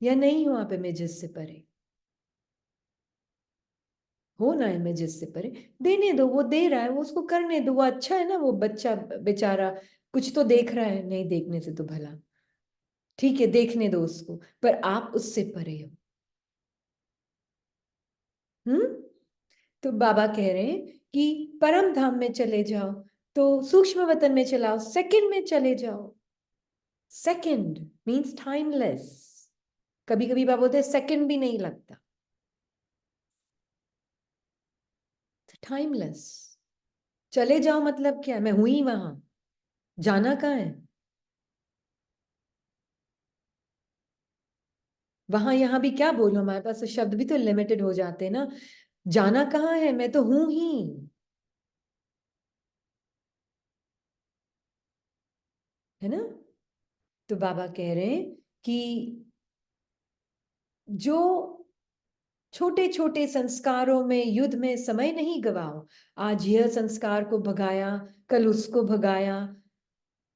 या नहीं हो आप इमेजेस से परे? हो ना इमेजेस से परे, देने दो, वो दे रहा है, वो उसको करने दो, वो अच्छा है ना, वो बच्चा बेचारा कुछ तो देख रहा है, नहीं देखने से तो भला, ठीक है देखने दो उसको, पर आप उससे परे हो। हम्म। तो बाबा कह रहे हैं कि परम धाम में चले जाओ, तो सूक्ष्म वतन में चलाओ, सेकंड में चले जाओ। Second means timeless. कभी कभी बाबा बोलते हैं सेकंड भी नहीं लगता, टाइमलेस। चले जाओ मतलब क्या, मैं हुई वहां, जाना कहाँ है? वहां यहां भी क्या बोलूं, हमारे पास तो शब्द भी तो लिमिटेड हो जाते हैं ना। जाना कहाँ है, मैं तो हूं ही, है ना? तो बाबा कह रहे हैं कि जो छोटे छोटे संस्कारों में, युद्ध में समय नहीं गवाओ। आज यह संस्कार को भगाया, कल उसको भगाया,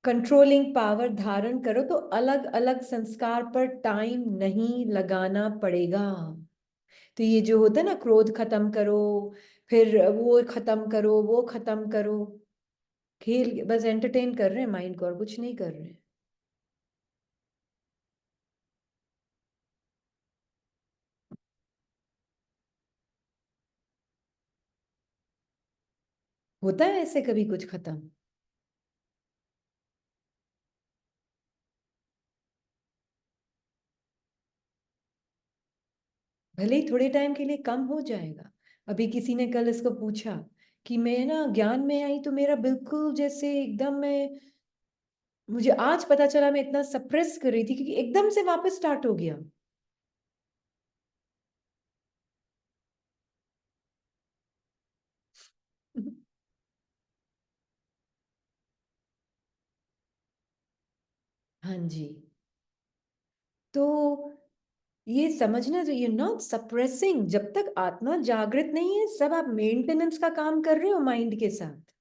कंट्रोलिंग पावर धारण करो तो अलग अलग संस्कार पर टाइम नहीं लगाना पड़ेगा। तो ये जो होता है ना, क्रोध खत्म करो, फिर वो खत्म करो, वो खत्म करो, खेल बस एंटरटेन कर रहे हैं माइंड को और कुछ नहीं कर रहे हैं। होता है ऐसे कभी कुछ खत्म? भले ही थोड़े टाइम के लिए कम हो जाएगा। अभी किसी ने कल इसको पूछा कि मैं ना ज्ञान में आई तो मेरा बिल्कुल जैसे एकदम मैं, मुझे आज पता चला मैं इतना सप्रेस कर रही थी क्योंकि एकदम से वापस स्टार्ट हो गया। हाँ जी। तो ये समझना जो, you're नॉट सप्रेसिंग, जब तक आत्मा जागृत नहीं है सब आप मेंटेनेंस का काम कर रहे हो माइंड के साथ।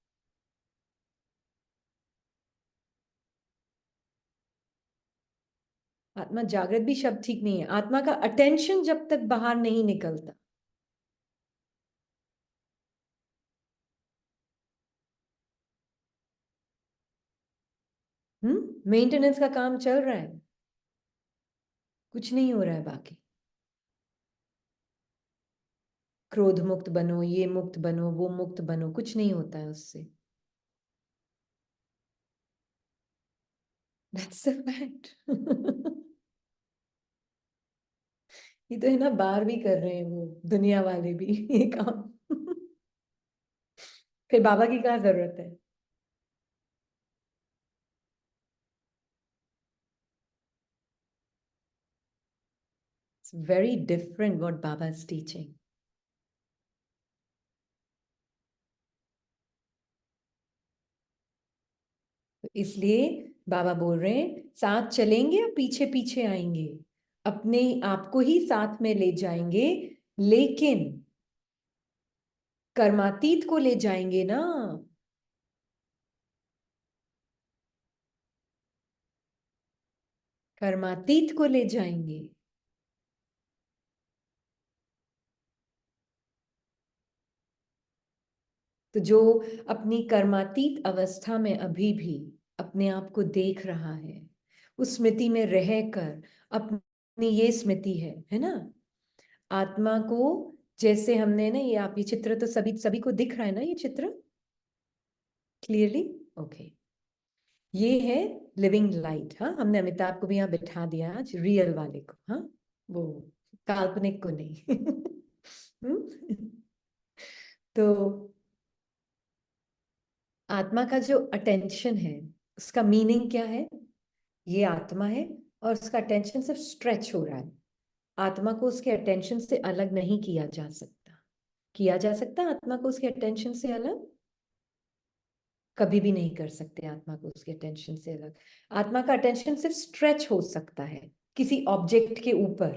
आत्मा जागृत भी शब्द ठीक नहीं है, आत्मा का अटेंशन जब तक बाहर नहीं निकलता। मेंटेनेंस का काम चल रहा है, कुछ नहीं हो रहा है बाकी। क्रोध मुक्त बनो, ये मुक्त बनो, वो मुक्त बनो, कुछ नहीं होता है उससे। That's the fact. ये तो है ना, बाहर भी कर रहे हैं वो दुनिया वाले भी ये काम। फिर बाबा की क्या जरूरत है? It's very different what Baba is teaching. तो इसलिए बाबा बोल रहे हैं साथ चलेंगे या पीछे पीछे आएंगे, अपने आप को ही साथ में ले जाएंगे, लेकिन कर्मातीत को ले जाएंगे ना। कर्मातीत को ले जाएंगे। तो जो अपनी कर्मातीत अवस्था में अभी भी अपने आप को देख रहा है, उस स्मृति में रहकर, अपनी ये स्मृति है ना, आत्मा को, जैसे हमने ना ये, आप ये चित्र तो सभी सभी को दिख रहा है ना, ये चित्र क्लियरली? ओके। ये है लिविंग लाइट। हाँ, हमने अमिताभ को भी यहाँ बिठा दिया आज, रियल वाले को, हाँ, वो काल्पनिक को नहीं। तो आत्मा का जो अटेंशन है, उसका मीनिंग क्या है? ये आत्मा है और उसका अटेंशन सिर्फ स्ट्रेच हो रहा है। आत्मा को उसके अटेंशन से अलग नहीं किया जा सकता। किया जा सकता आत्मा को उसके अटेंशन से अलग? कभी भी नहीं कर सकते आत्मा को उसके अटेंशन से अलग। आत्मा का अटेंशन सिर्फ स्ट्रेच हो सकता है किसी ऑब्जेक्ट के ऊपर,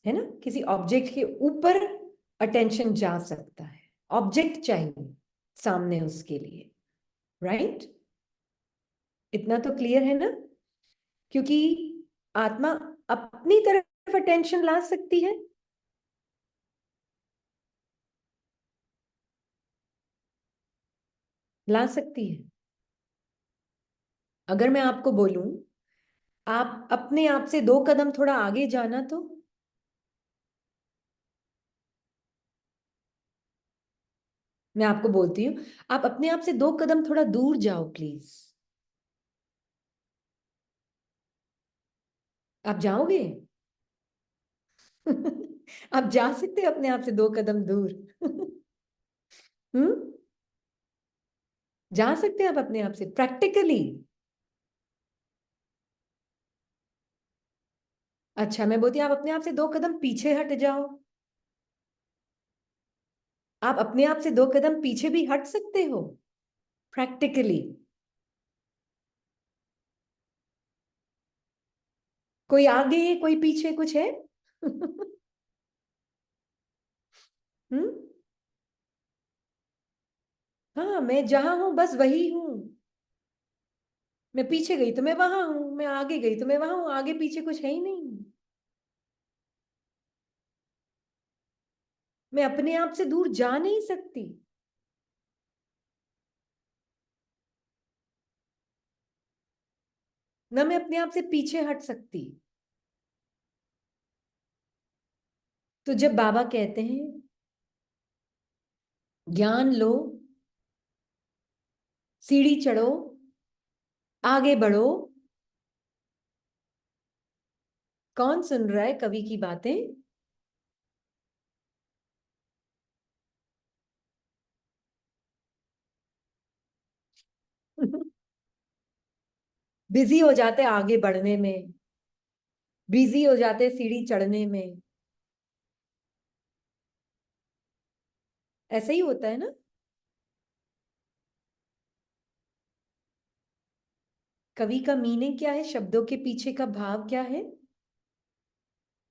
है ना, किसी ऑब्जेक्ट के ऊपर अटेंशन जा सकता है। ऑब्जेक्ट चाहिए सामने उसके लिए, राइट? इतना तो क्लियर है ना? क्योंकि आत्मा अपनी तरफ अटेंशन ला सकती है, ला सकती है। अगर मैं आपको बोलूं आप अपने आप से 2 कदम थोड़ा आगे जाना, तो मैं आपको बोलती हूँ आप अपने आप से 2 कदम थोड़ा दूर जाओ प्लीज। आप जाओगे? आप जा सकते हो अपने आप से 2 कदम दूर? हम्म? जा सकते हैं आप अपने आप से प्रैक्टिकली? अच्छा, मैं बोलती हूँ आप अपने आप से 2 कदम पीछे हट जाओ। आप अपने आप से 2 कदम पीछे भी हट सकते हो प्रैक्टिकली। कोई आगे कोई पीछे कुछ है? हम्म? हाँ, मैं जहां हूं बस वही हूं। मैं पीछे गई तो मैं वहां हूं, मैं आगे गई तो मैं वहां हूं, आगे पीछे कुछ है ही नहीं। मैं अपने आप से दूर जा नहीं सकती। ना मैं अपने आप से पीछे हट सकती। तो जब बाबा कहते हैं ज्ञान लो, सीढ़ी चढ़ो, आगे बढ़ो, कौन सुन रहा है कवि की बातें? बिजी हो जाते आगे बढ़ने में, बिजी हो जाते सीढ़ी चढ़ने में। ऐसा ही होता है ना। कवि का मीनिंग क्या है, शब्दों के पीछे का भाव क्या है?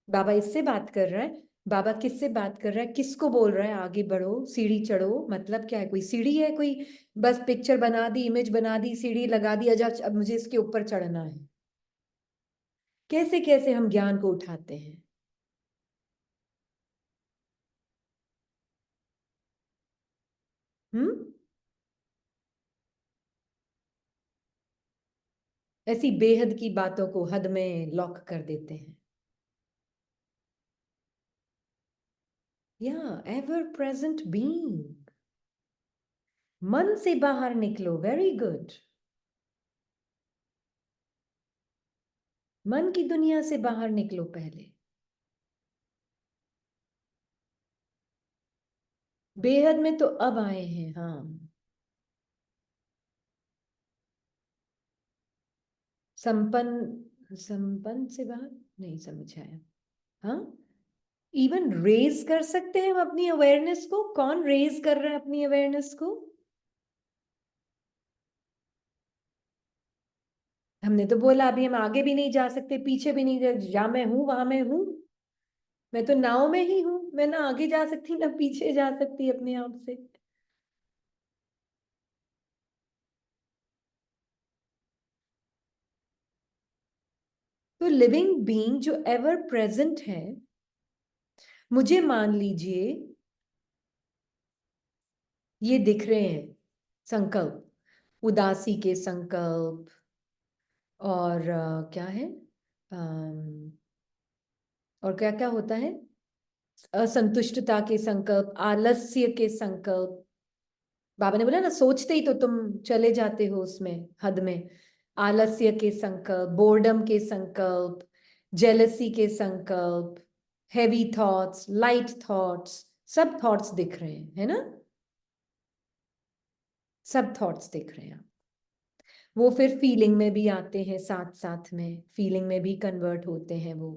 बाबा इससे बात कर रहा है। बाबा किससे बात कर रहा है, किसको बोल रहा है आगे बढ़ो सीढ़ी चढ़ो? मतलब क्या है, कोई सीढ़ी है कोई? बस पिक्चर बना दी, इमेज बना दी, सीढ़ी लगा दी, अच्छा अब मुझे इसके ऊपर चढ़ना है। कैसे कैसे हम ज्ञान को उठाते हैं। हम्म। ऐसी बेहद की बातों को हद में लॉक कर देते हैं। या एवर प्रेजेंट बीइंग। मन से बाहर निकलो, वेरी गुड। मन की दुनिया से बाहर निकलो पहले। बेहद में तो अब आए हैं, हाँ। संपन्न, संपन्न से बाहर नहीं समझ आया। हाँ, इवन रेज कर सकते हैं हम अपनी अवेयरनेस को। कौन रेज कर रहा है अपनी अवेयरनेस को? हमने तो बोला अभी हम आगे भी नहीं जा सकते, पीछे भी नहीं जा, मैं हूं वहां मैं हूं। मैं तो नाव में ही हूं, मैं ना आगे जा सकती ना पीछे जा सकती अपने आप से। तो लिविंग बीइंग जो एवर प्रेजेंट है, मुझे मान लीजिए ये दिख रहे हैं संकल्प, उदासी के संकल्प, और क्या है, और क्या क्या होता है, असंतुष्टता के संकल्प, आलस्य के संकल्प। बाबा ने बोला ना, सोचते ही तो तुम चले जाते हो उसमें, हद में। आलस्य के संकल्प, बोर्डम के संकल्प, जेलसी के संकल्प, हैवी थॉट्स, लाइट थॉट्स, सब थॉट्स दिख रहे हैं, है ना? सब थॉट्स दिख रहे हैं। वो फिर फीलिंग में भी आते हैं, साथ साथ में फीलिंग में भी कन्वर्ट होते हैं वो,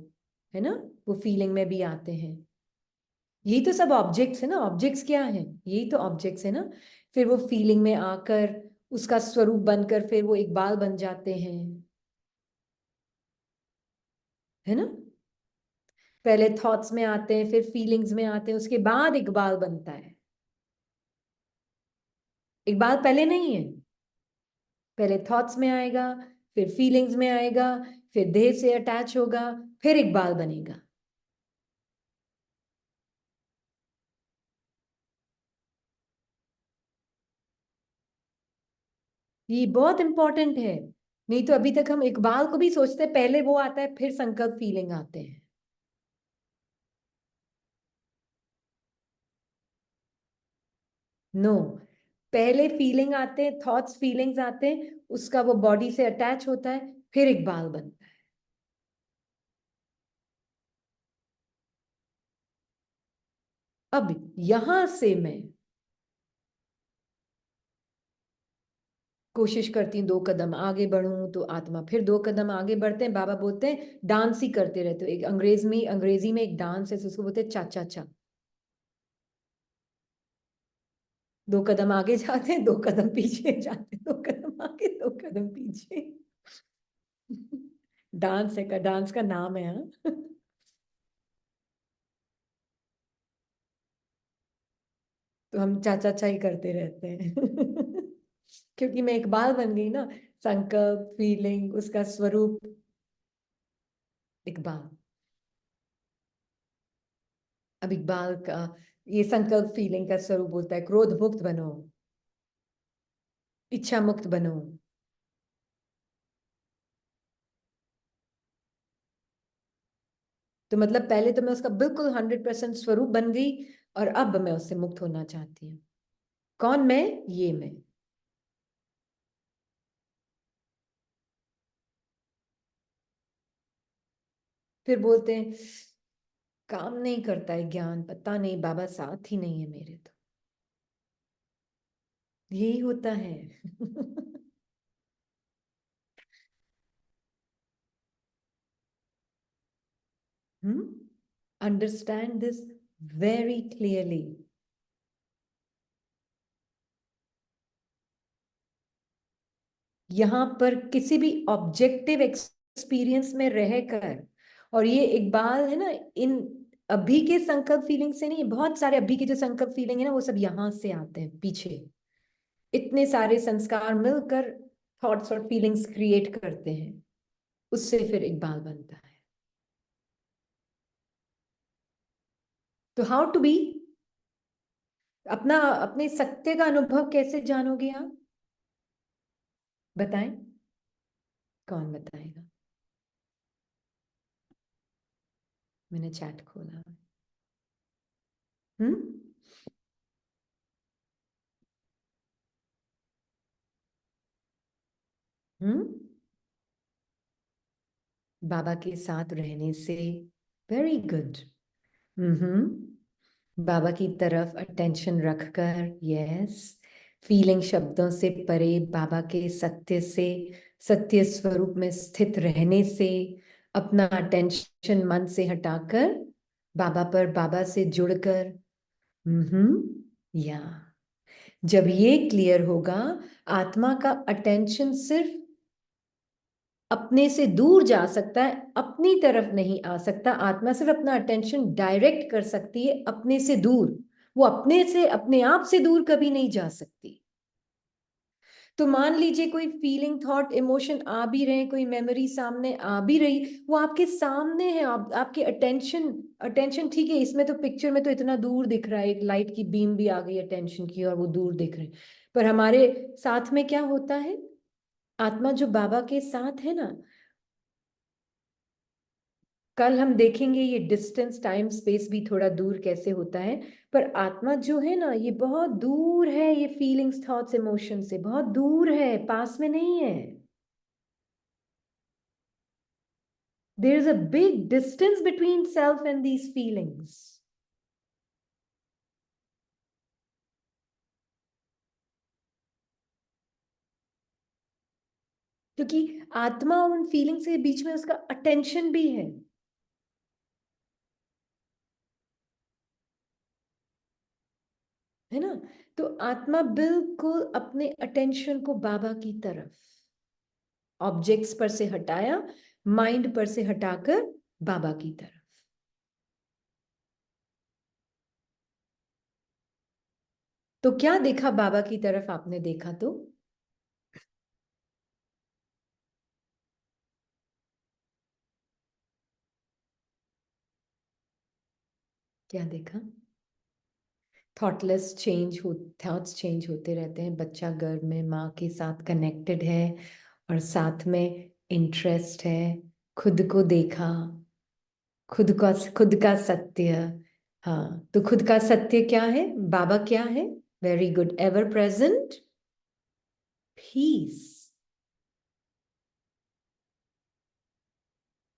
है ना? वो फीलिंग में भी आते हैं। यही तो सब ऑब्जेक्ट्स है ना। ऑब्जेक्ट्स क्या है, यही तो ऑब्जेक्ट्स है ना। फिर वो फीलिंग में आकर उसका स्वरूप बनकर फिर वो इकबाल बन जाते हैं, है ना? पहले थॉट्स में आते हैं, फिर फीलिंग्स में आते हैं, उसके बाद इकबाल बनता है। इकबाल पहले नहीं है। पहले थॉट्स में आएगा, फिर फीलिंग्स में आएगा, फिर देह से अटैच होगा, फिर इकबाल बनेगा। ये बहुत इंपॉर्टेंट है। नहीं तो अभी तक हम इकबाल को भी सोचते हैं पहले वो आता है फिर संकल्प फीलिंग आते हैं। नो, पहले फीलिंग आते हैं, थॉट्स फीलिंग्स आते हैं, उसका वो बॉडी से अटैच होता है, फिर इकबाल बनता है। अब यहां से मैं कोशिश करती हूँ 2 कदम आगे बढ़ूं तो आत्मा फिर 2 कदम आगे बढ़ते हैं। बाबा बोलते हैं डांस ही करते रहते हो। एक अंग्रेजी में एक डांस है, उसको बोलते हैं चा चा चा। 2 कदम आगे जाते हैं, 2 कदम पीछे जाते हैं, 2 कदम आगे 2 कदम पीछे। डांस है का, डांस का नाम है, हाँ। तो हम चाचा चाई करते रहते हैं। क्योंकि मैं इकबाल बन गई ना। संकल्प फीलिंग उसका स्वरूप इकबाल। अब इकबाल का ये संकल्प फीलिंग का स्वरूप बोलता है क्रोध मुक्त बनो, इच्छा मुक्त बनो। तो मतलब पहले तो मैं उसका बिल्कुल 100% स्वरूप बन गई, और अब मैं उससे मुक्त होना चाहती हूँ। कौन मैं? ये मैं। फिर बोलते हैं काम नहीं करता है ज्ञान, पता नहीं बाबा साथ ही नहीं है मेरे। तो यही होता है। Understand this very clearly. यहां पर किसी भी ऑब्जेक्टिव एक्सपीरियंस में रहकर, और ये इकबाल है ना, इन अभी के संकल्प फीलिंग से नहीं, बहुत सारे अभी के जो संकल्प फीलिंग है ना, वो सब यहां से आते हैं पीछे। इतने सारे संस्कार मिलकर थॉट्स और फीलिंग्स क्रिएट करते हैं, उससे फिर इकबाल बनता है। तो हाउ टू बी, अपना अपने सत्य का अनुभव कैसे जानोगे आप? बताएं, कौन बताएगा? मैंने चैट खोला। हम्म। हम्म। बाबा के साथ रहने से। Very good. बाबा की तरफ अटेंशन रखकर, यस। फीलिंग शब्दों से परे बाबा के सत्य से, सत्य स्वरूप में स्थित रहने से, अपना अटेंशन मन से हटाकर बाबा पर, बाबा से जुड़कर। या जब ये क्लियर होगा, आत्मा का अटेंशन सिर्फ अपने से दूर जा सकता है, अपनी तरफ नहीं आ सकता। आत्मा सिर्फ अपना अटेंशन डायरेक्ट कर सकती है अपने से दूर, वो अपने से, अपने आप से दूर कभी नहीं जा सकती। तो मान लीजिए कोई फीलिंग, थॉट, इमोशन आ भी रहे, कोई मेमोरी सामने आ भी रही, वो आपके सामने है, आपके अटेंशन, अटेंशन ठीक है, इसमें तो पिक्चर में तो इतना दूर दिख रहा है, एक लाइट की बीम भी आ गई अटेंशन की और वो दूर दिख रहे, पर हमारे साथ में क्या होता है? आत्मा जो बाबा के साथ है ना, कल हम देखेंगे ये डिस्टेंस, टाइम, स्पेस भी थोड़ा दूर कैसे होता है। पर आत्मा जो है ना, ये बहुत दूर है, ये फीलिंग्स, थॉट्स, इमोशन से बहुत दूर है, पास में नहीं है। There is a big distance between self and these feelings. क्योंकि आत्मा और उन फीलिंग्स के बीच में उसका अटेंशन भी है ना। तो आत्मा बिल्कुल अपने अटेंशन को बाबा की तरफ, ऑब्जेक्ट्स पर से हटाया, माइंड पर से हटाकर बाबा की तरफ। तो क्या देखा बाबा की तरफ आपने देखा? तो क्या देखा? थॉटलेस चेंज हो, थॉट्स चेंज होते रहते हैं। बच्चा गर्भ में माँ के साथ कनेक्टेड है, और साथ में इंटरेस्ट है। खुद को देखा, खुद का सत्य। हाँ, तो खुद का सत्य क्या है? बाबा क्या है? Very good, ever present peace,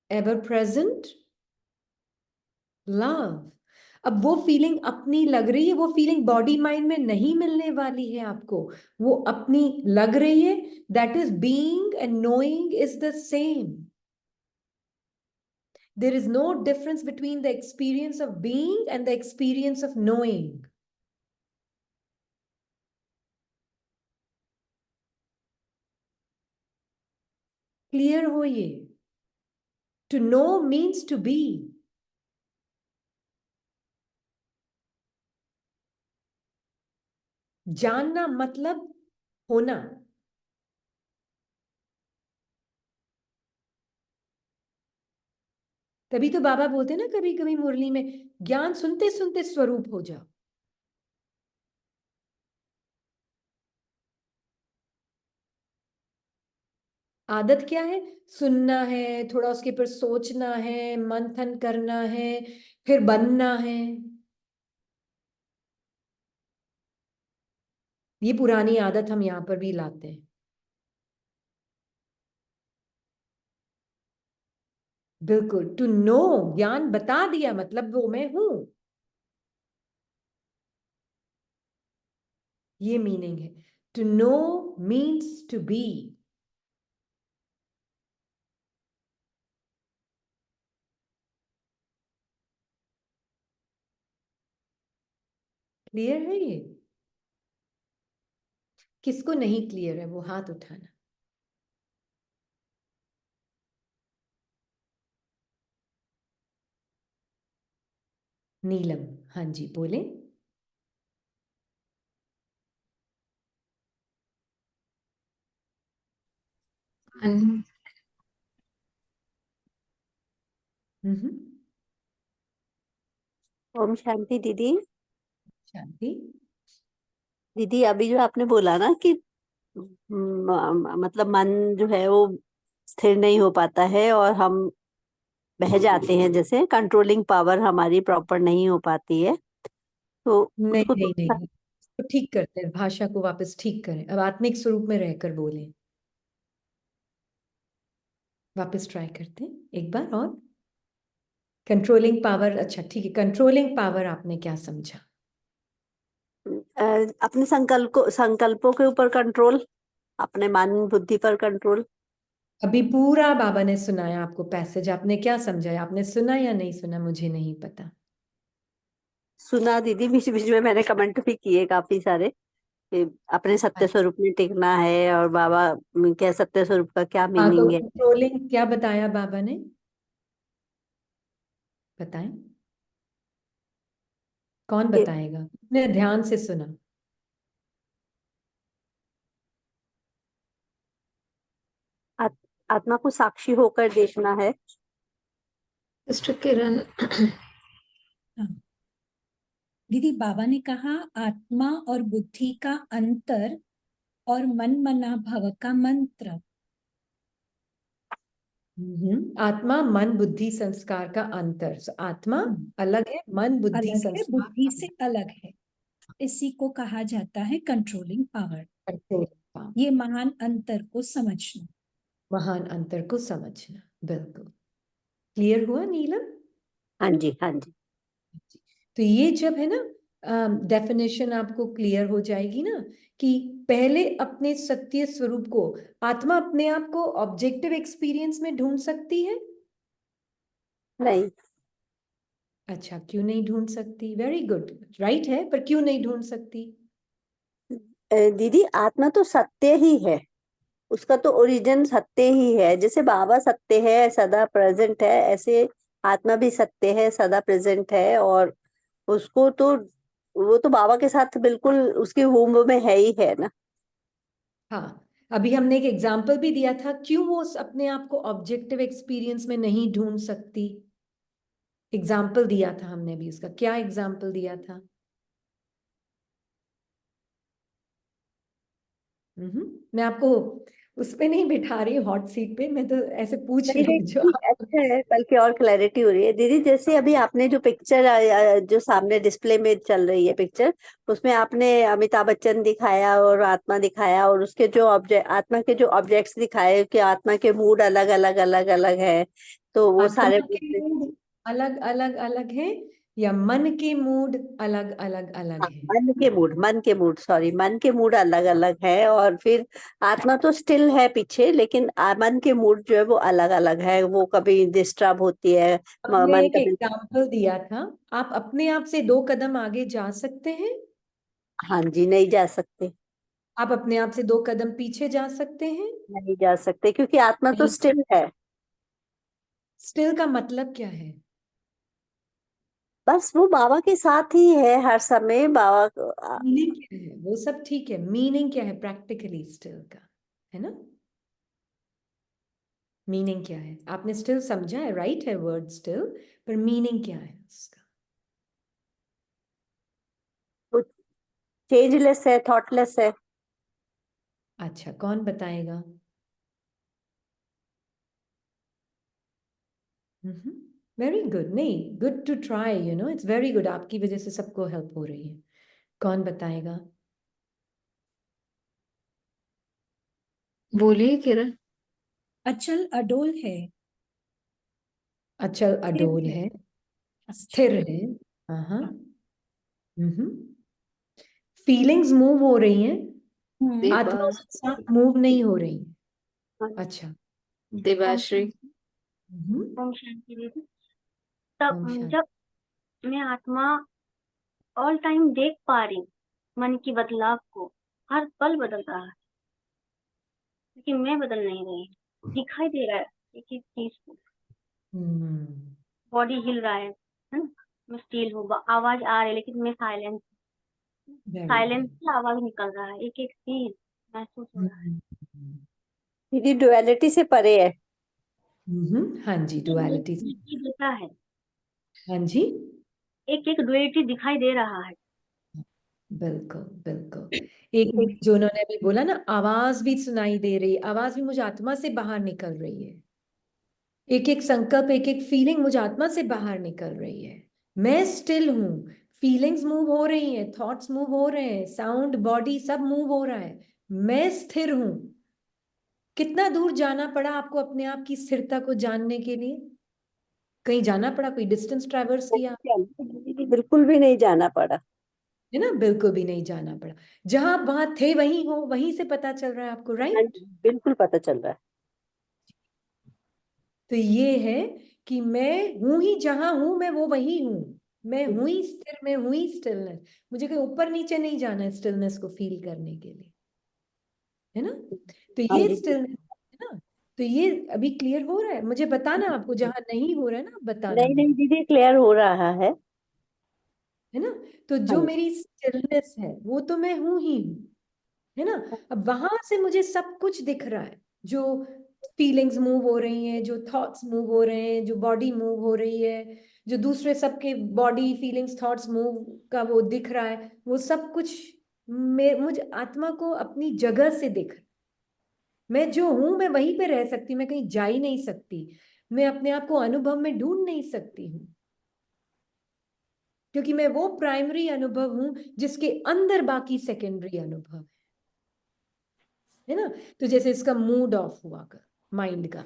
ever present love. अब वो फीलिंग अपनी लग रही है, वो फीलिंग बॉडी माइंड में नहीं मिलने वाली है आपको, वो अपनी लग रही है। That is being and knowing is the same. There is no difference between the experience of being and the experience of knowing. Clear हो ये? To know means to be. जानना मतलब होना। तभी तो बाबा बोलते हैं ना कभी कभी मुरली में, ज्ञान सुनते सुनते स्वरूप हो जाओ। आदत क्या है? सुनना है, थोड़ा उसके ऊपर सोचना है, मंथन करना है, फिर बनना है। ये पुरानी आदत हम यहाँ पर भी लाते हैं। बिल्कुल, टू नो, ज्ञान बता दिया मतलब वो मैं हूं, ये मीनिंग है। To know means to be. Clear है ये? किसको नहीं क्लियर है वो हाथ उठाना। नीलम, हाँ जी बोले। हम्म। हम्म। ओम शांति दीदी। शांति। दीदी अभी जो आपने बोला ना कि मतलब मन जो है वो स्थिर नहीं हो पाता है और हम बह जाते हैं, जैसे कंट्रोलिंग पावर हमारी प्रॉपर नहीं हो पाती है, तो नहीं उसको नहीं नहीं, तो ठीक करते हैं, भाषा को वापस ठीक करें, अब आत्मिक स्वरूप में रहकर बोलें। वापस ट्राई करते हैं एक बार और। कंट्रोलिंग पावर, अच्छा ठीक है, कंट्रोलिंग पावर आपने क्या समझा? अपने संकल्पों के ऊपर कंट्रोल, अपने मन बुद्धि पर कंट्रोल। अभी पूरा बाबा ने सुनाया आपको पैसेज, आपने क्या समझा? आपने सुना या नहीं सुना मुझे नहीं पता। सुना दीदी, बीच बीच में मैंने कमेंट भी किए काफी सारे कि अपने सत्य स्वरूप में टिकना है, और बाबा क्या सत्य स्वरूप का क्या हाँ, तो मीनिंग है। कंट्रोलिंग क्या बताया बाबा ने? बताएं, कौन कि बताएगा? आपने ध्यान से सुना। आत्मा को साक्षी होकर देखना है। सिस्टर किरण, हाँ, दीदी बाबा ने कहा आत्मा और बुद्धि का अंतर और मन मना भव का मंत्र। आत्मा मन बुद्धि संस्कार का अंतर। आत्मा अलग है, मन बुद्धि अलग है, संस्कार बुद्धि से अलग है। इसी को कहा जाता है कंट्रोलिंग पावर। कंट्रोल। ये महान अंतर को समझना। महान अंतर को समझना, बिल्कुल। क्लियर हुआ नीलम? हाँ जी, हाँ जी। तो ये जब है ना, डेफिनेशन आपको क्लियर हो जाएगी ना, कि पहले अपने सत्य स्वरूप को, आत्मा अपने आप को ऑब्जेक्टिव एक्सपीरियंस में ढूंढ सकती है? नहीं। अच्छा, क्यों नहीं ढूंढ सकती? वेरी गुड, राइट है, पर क्यों नहीं ढूंढ सकती? दीदी आत्मा तो सत्य ही है, उसका तो ओरिजिन सत्य ही है। जैसे बाबा सत्य है, सदा प्रेजेंट है, ऐसे आत्मा भी सत्य है, सदा प्रेजेंट है। और उसको तो वो तो बाबा के साथ बिल्कुल उसकी वूम्ब में है ही है ना। हाँ, अभी हमने एक एग्जाम्पल भी दिया था, क्यों वो अपने आप को ऑब्जेक्टिव एक्सपीरियंस में नहीं ढूंढ सकती। एग्जाम्पल दिया था हमने भी, उसका क्या एग्जाम्पल दिया था? मैं आपको उस पे नहीं बिठा रही हॉट सीट पे, मैं तो ऐसे पूछ नहीं रही नहीं हूँ जो ठीक, आप। अच्छा है, बल्कि और क्लैरिटी हो रही है दीदी। जैसे अभी आपने जो पिक्चर जो सामने डिस्प्ले में चल रही है पिक्चर, उसमें आपने अमिताभ बच्चन दिखाया और आत्मा दिखाया, और उसके जो ऑब्जेक्ट, आत्मा के जो ऑब्जेक्ट्स दिखाए कि आत्मा के मूड अलग अलग अलग अलग है, तो वो सारे आत्मा के मूड अलग अलग अलग है या मन के मूड अलग अलग अलग हाँ, है? मन के मूड सॉरी, मन के मूड अलग अलग है। और फिर आत्मा तो स्टिल है पीछे, लेकिन मन के मूड जो है वो अलग अलग है, वो कभी डिस्टर्ब होती है। हमने मन एक कभी। एग्जाम्पल दिया था, आप अपने आप से 2 कदम आगे जा सकते हैं, हाँ जी, नहीं जा सकते। आप अपने आप से 2 कदम पीछे जा सकते हैं। नहीं जा सकते क्योंकि आत्मा तो नहीं। स्टिल है। स्टिल का मतलब क्या है? बस वो बाबा के साथ ही है हर समय, बाबा मीनिंग क्या है? वो सब ठीक है, मीनिंग क्या है प्रैक्टिकली स्टिल का, है ना? मीनिंग क्या है? आपने स्टिल समझा है, राइट है वर्ड स्टिल, पर मीनिंग क्या है उसका? चेंजलेस है, थॉटलेस है। अच्छा, कौन बताएगा? वेरी गुड, नहीं, good to try, you know, it's very good. आपकी वजह से सबको हेल्प हो रही है। कौन बताएगा? बोलिए किरण। अचल अडोल है। अचल अडोल है। है, स्थिर है। हाँ। हाँ। फीलिंग्स मूव हो रही हैं, आत्मा देबा उसके साथ मूव नहीं हो रही। अच्छा। देबाश्री। ओम शांति दीदी। ओम तब शांति। जब मैं आत्मा ऑल टाइम देख पा रही हूँ मन की बदलाव को, हर पल बदल रहा है, क्योंकि मैं बदल नहीं रही, दिखाई दे रहा है एक एक चीज को। बॉडी हिल रहा है ना, मैं स्टिल हूँ, आवाज आ रही है लेकिन मैं साइलेंट, साइलेंस से आवाज निकल रहा है, एक एक चीज महसूस हो रहा है। दीदी डुअलिटी से परे है। हाँ जी, डुअलिटी। देता है, हाँ जी, एक एक डुअलिटी दिखाई दे रहा है। बिल्कुल बिल्कुल। एक जो उन्होंने अभी बोला ना, आवाज भी सुनाई दे रही है, आवाज भी मुझे आत्मा से बाहर निकल रही है। एक एक संकल्प, एक एक फीलिंग मुझे आत्मा से बाहर निकल रही है। मैं स्टिल हूं, फीलिंग्स मूव हो रही हैं, थॉट्स मूव हो रहे हैं, साउंड, बॉडी सब मूव हो रहा है, मैं स्थिर हूं। कितना दूर जाना पड़ा आपको अपने आप की स्थिरता को जानने के लिए? कहीं जाना पड़ा, कोई डिस्टेंस ट्रैवर्स किया? दीदी बिल्कुल भी नहीं जाना पड़ा। है ना, बिल्कुल भी नहीं जाना पड़ा। जहां आप वहां थे वहीं हो, वहीं से पता चल रहा है आपको, हाँ राइट? जी, बिल्कुल पता चल रहा है। तो ये है कि मैं हूं ही जहां हूं, मैं वो वही हूं। मैं हूं ही स्थिर, मैं हूं ही स्टिलनेस। मुझे कहीं ऊपर नीचे नहीं जाना है स्टिलनेस को फील करने के लिए, है ना? तो हाँ ये जी। स्टिलनेस है ना। तो ये अभी क्लियर हो रहा है? मुझे बताना आपको, जहां नहीं हो रहा है ना, बताना नहीं नहीं मुझे, दीदी क्लियर हो रहा है। है ना? तो हाँ जो मेरी स्टिलनेस है वो तो मैं हूं ही हूं, है ना? अब वहां से मुझे सब कुछ दिख रहा है, जो फीलिंग्स मूव हो रही हैं, जो थॉट्स मूव हो रहे हैं, जो बॉडी मूव हो रही है, जो दूसरे सबके बॉडी फीलिंग्स थॉट्स मूव का वो दिख रहा है, वो सब कुछ मुझे आत्मा को अपनी जगह से दिख रहा है। मैं जो हूं मैं वहीं पे रह सकती, मैं कहीं जा ही नहीं सकती, मैं अपने आप को अनुभव में ढूंढ नहीं सकती हूँ, क्योंकि मैं वो प्राइमरी अनुभव हूं जिसके अंदर बाकी सेकेंडरी अनुभव है ना? तो जैसे इसका मूड ऑफ हुआ कर, माइंड का,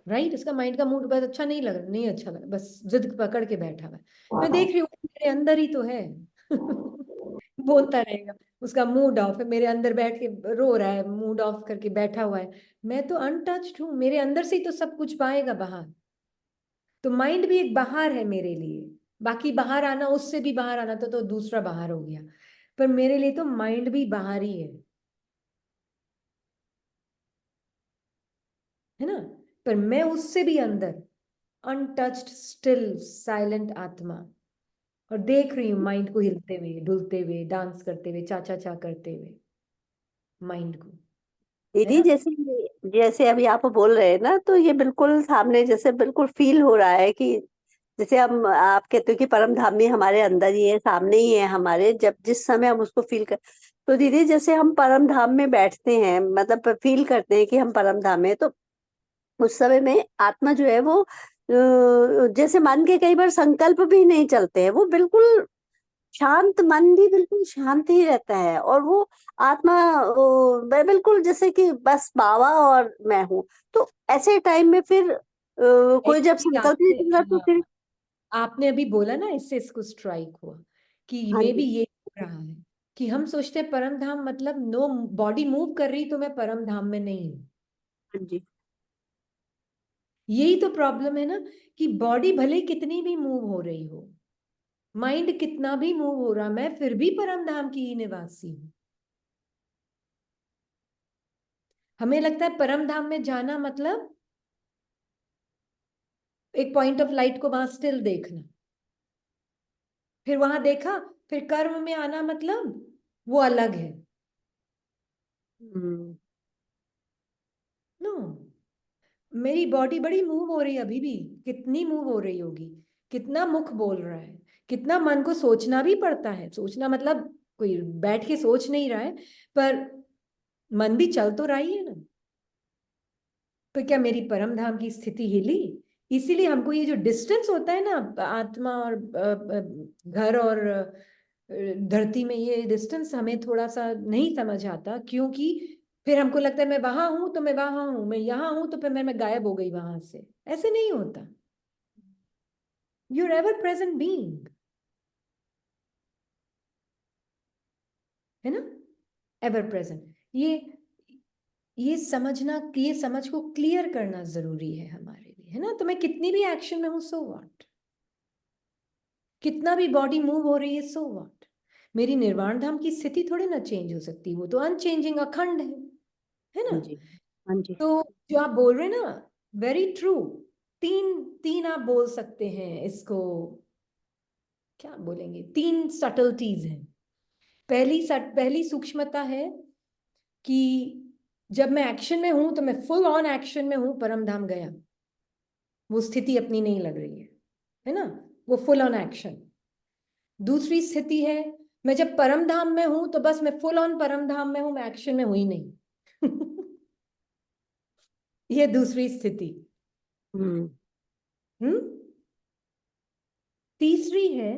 राइट? इसका माइंड का मूड बहुत अच्छा नहीं लग रहा, नहीं अच्छा लगा, बस जिद पकड़ के बैठा हुआ है। मैं देख रही हूँ मेरे अंदर ही तो है बोलता रहेगा, उसका मूड ऑफ है, मेरे अंदर बैठ के रो रहा है, मूड ऑफ करके बैठा हुआ है। मैं तो अनटच्ड हूँ, मेरे अंदर से ही तो सब कुछ पाएगा बाहर। तो माइंड भी एक बाहर है मेरे लिए, बाकी बाहर आना, उससे भी बाहर आना तो दूसरा बाहर हो गया, पर मेरे लिए तो माइंड भी बाहर ही है ना? पर मैं उससे भी अंदर, अनटच्ड, स्टिल, साइलेंट आत्मा, और देख रही हूँ माइंड को हिलते हुए, डुलते हुए, डांस करते हुए, चा चा चा करते हुए माइंड को, है दीदी ना? जैसे जैसे अभी आप बोल रहे हैं ना, तो ये बिल्कुल सामने जैसे बिल्कुल फील हो रहा है कि जैसे हम आप कहते हो कि परम धामी हमारे अंदर ही है, सामने ही है हमारे, जब जिस समय हम उसको फील कर, तो दीदी जैसे हम परम धाम में बैठते हैं, मतलब फील करते हैं कि हम परम धाम में, तो उस समय में आत्मा जो है वो जैसे मन के कई बार संकल्प भी नहीं चलते हैं, वो बिल्कुल शांत, मन भी बिल्कुल शांत ही रहता है, और वो आत्मा बिल्कुल जैसे कि बस बाबा और मैं हूँ। तो ऐसे टाइम में फिर कोई जब Actually, संकल्प नहीं चल रहा तो फिर आपने अभी बोला ना, इससे इसको स्ट्राइक हुआ कि हाँ मे भी जी। ये हो रहा है कि हम सोचते हैं परम धाम मतलब नो बॉडी मूव कर रही तो मैं परम धाम में नहीं हूँ। हाँ जी। यही तो प्रॉब्लम है ना, कि बॉडी भले कितनी भी मूव हो रही हो, माइंड कितना भी मूव हो रहा, मैं फिर भी परम धाम की ही निवासी हूं। हमें लगता है परम धाम में जाना मतलब एक पॉइंट ऑफ लाइट को वहां स्टिल देखना, फिर वहां देखा, फिर कर्म में आना मतलब वो अलग है। हम्म। नो, मेरी बॉडी बड़ी मूव हो रही है अभी भी, कितनी मूव हो रही होगी, कितना मुख बोल रहा है, कितना मन को सोचना भी पड़ता है। सोचना मतलब कोई बैठ के सोच नहीं रहा है, पर मन भी चल तो रहा ही है ना। तो क्या मेरी परम धाम की स्थिति हिली? इसीलिए हमको ये जो डिस्टेंस होता है ना आत्मा और घर और धरती में, ये डिस्टेंस हमें थोड़ा सा नहीं समझ आता, क्योंकि फिर हमको लगता है मैं वहां हूं तो मैं वहां हूं, मैं यहाँ हूं तो फिर मैं गायब हो गई वहां से। ऐसे नहीं होता। You are ever present being, है ना, एवर प्रेजेंट। ये समझना, ये समझ को क्लियर करना जरूरी है हमारे लिए, है ना। तो मैं कितनी भी एक्शन में हूं, सो व्हाट, कितना भी बॉडी मूव हो रही है, सो व्हाट, मेरी निर्वाण धाम की स्थिति थोड़ी ना चेंज हो सकती, वो तो अनचेंजिंग अखंड है ना। हाँ जी, हाँ जी। तो जो आप बोल रहे हैं ना, वेरी ट्रू। तीन आप बोल सकते हैं इसको, क्या बोलेंगे, तीन सटल्टीज हैं। पहली सूक्ष्मता है कि जब मैं एक्शन में हूं तो मैं फुल ऑन एक्शन में हूं, परम धाम गया, वो स्थिति अपनी नहीं लग रही है ना, वो फुल ऑन एक्शन। दूसरी स्थिति है, मैं जब परम धाम में हूं तो बस मैं फुल ऑन परम धाम में हूं, मैं एक्शन में हुई नहीं। ये दूसरी स्थिति। हम्म। तीसरी है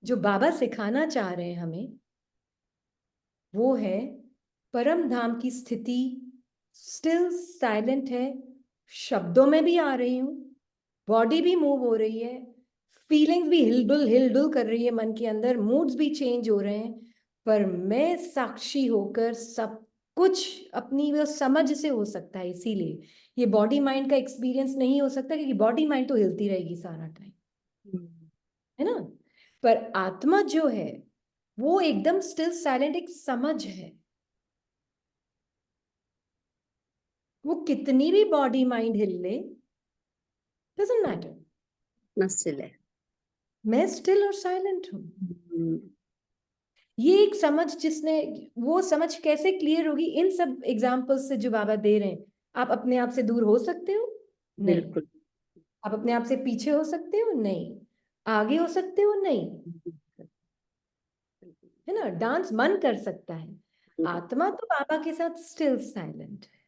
जो बाबा सिखाना चाह रहे हैं हमें, वो है परम धाम की स्थिति स्टिल साइलेंट है, शब्दों में भी आ रही हूं, बॉडी भी मूव हो रही है, फीलिंग्स भी हिलडुल कर रही है मन के अंदर, मूड्स भी चेंज हो रहे हैं, पर मैं साक्षी होकर सब कुछ अपनी वो समझ से हो सकता है। इसीलिए ये बॉडी माइंड का एक्सपीरियंस नहीं हो सकता, क्योंकि बॉडी माइंड तो हिलती रहेगी सारा टाइम, है ना। पर आत्मा जो है वो एकदम स्टिल साइलेंट, एक समझ है। वो कितनी भी बॉडी माइंड हिल ले, डजंट मैटर, नस्ल है। मैं स्टिल और साइलेंट हूं। ये एक समझ, जिसने वो समझ कैसे क्लियर होगी इन सब एग्जाम्पल्स से जो बाबा दे रहे हैं। आप अपने आप से दूर हो सकते हो? नहीं। बिल्कुल। आप अपने आप से पीछे हो सकते हो? नहीं। आगे हो सकते हो? नहीं, है ना। डांस मन कर सकता है, आत्मा तो बाबा के साथ स्टिल साइलेंट है।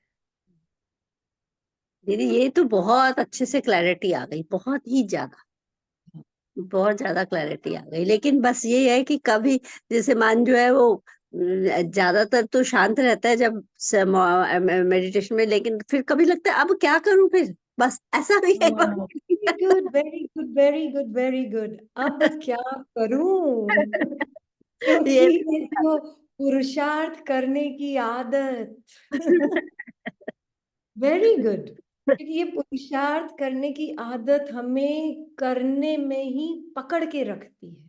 दीदी ये तो बहुत अच्छे से क्लैरिटी आ गई, बहुत ही ज्यादा, बहुत ज्यादा क्लैरिटी आ गई। लेकिन बस ये है कि कभी जैसे मन जो है वो ज्यादातर तो शांत रहता है जब मेडिटेशन में, लेकिन फिर कभी लगता है अब क्या करूं, फिर बस ऐसा भी है। Good, very good, very good, very good. अब क्या करूं? क्योंकि ये ये जो पुरुषार्थ करने की आदत, वेरी गुड, क्योंकि ये पुरुषार्थ करने की आदत हमें करने में ही पकड़ के रखती है।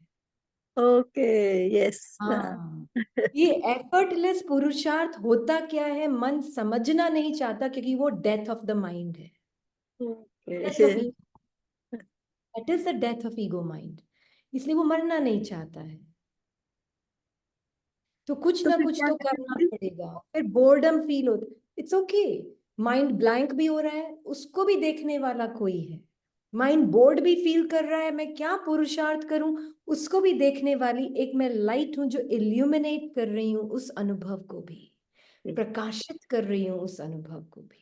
Okay, yes. हाँ, ये एफर्टलेस पुरुषार्थ होता क्या है, मन समझना नहीं चाहता, क्योंकि वो डेथ ऑफ द माइंड है। That is the death of ego mind, इसलिए वो मरना नहीं चाहता है। तो कुछ तो ना फिर कुछ क्या तो करना करें? पड़ेगा। फिर बोर्डम फील होता, इट्स ओके, माइंड ब्लैंक भी हो रहा है, उसको भी देखने वाला कोई है। माइंड बोर्ड भी फील कर रहा है, मैं क्या पुरुषार्थ करूं, उसको भी देखने वाली एक मैं लाइट हूं, जो इल्यूमिनेट कर रही हूं उस अनुभव को भी, प्रकाशित कर रही हूं उस अनुभव को भी।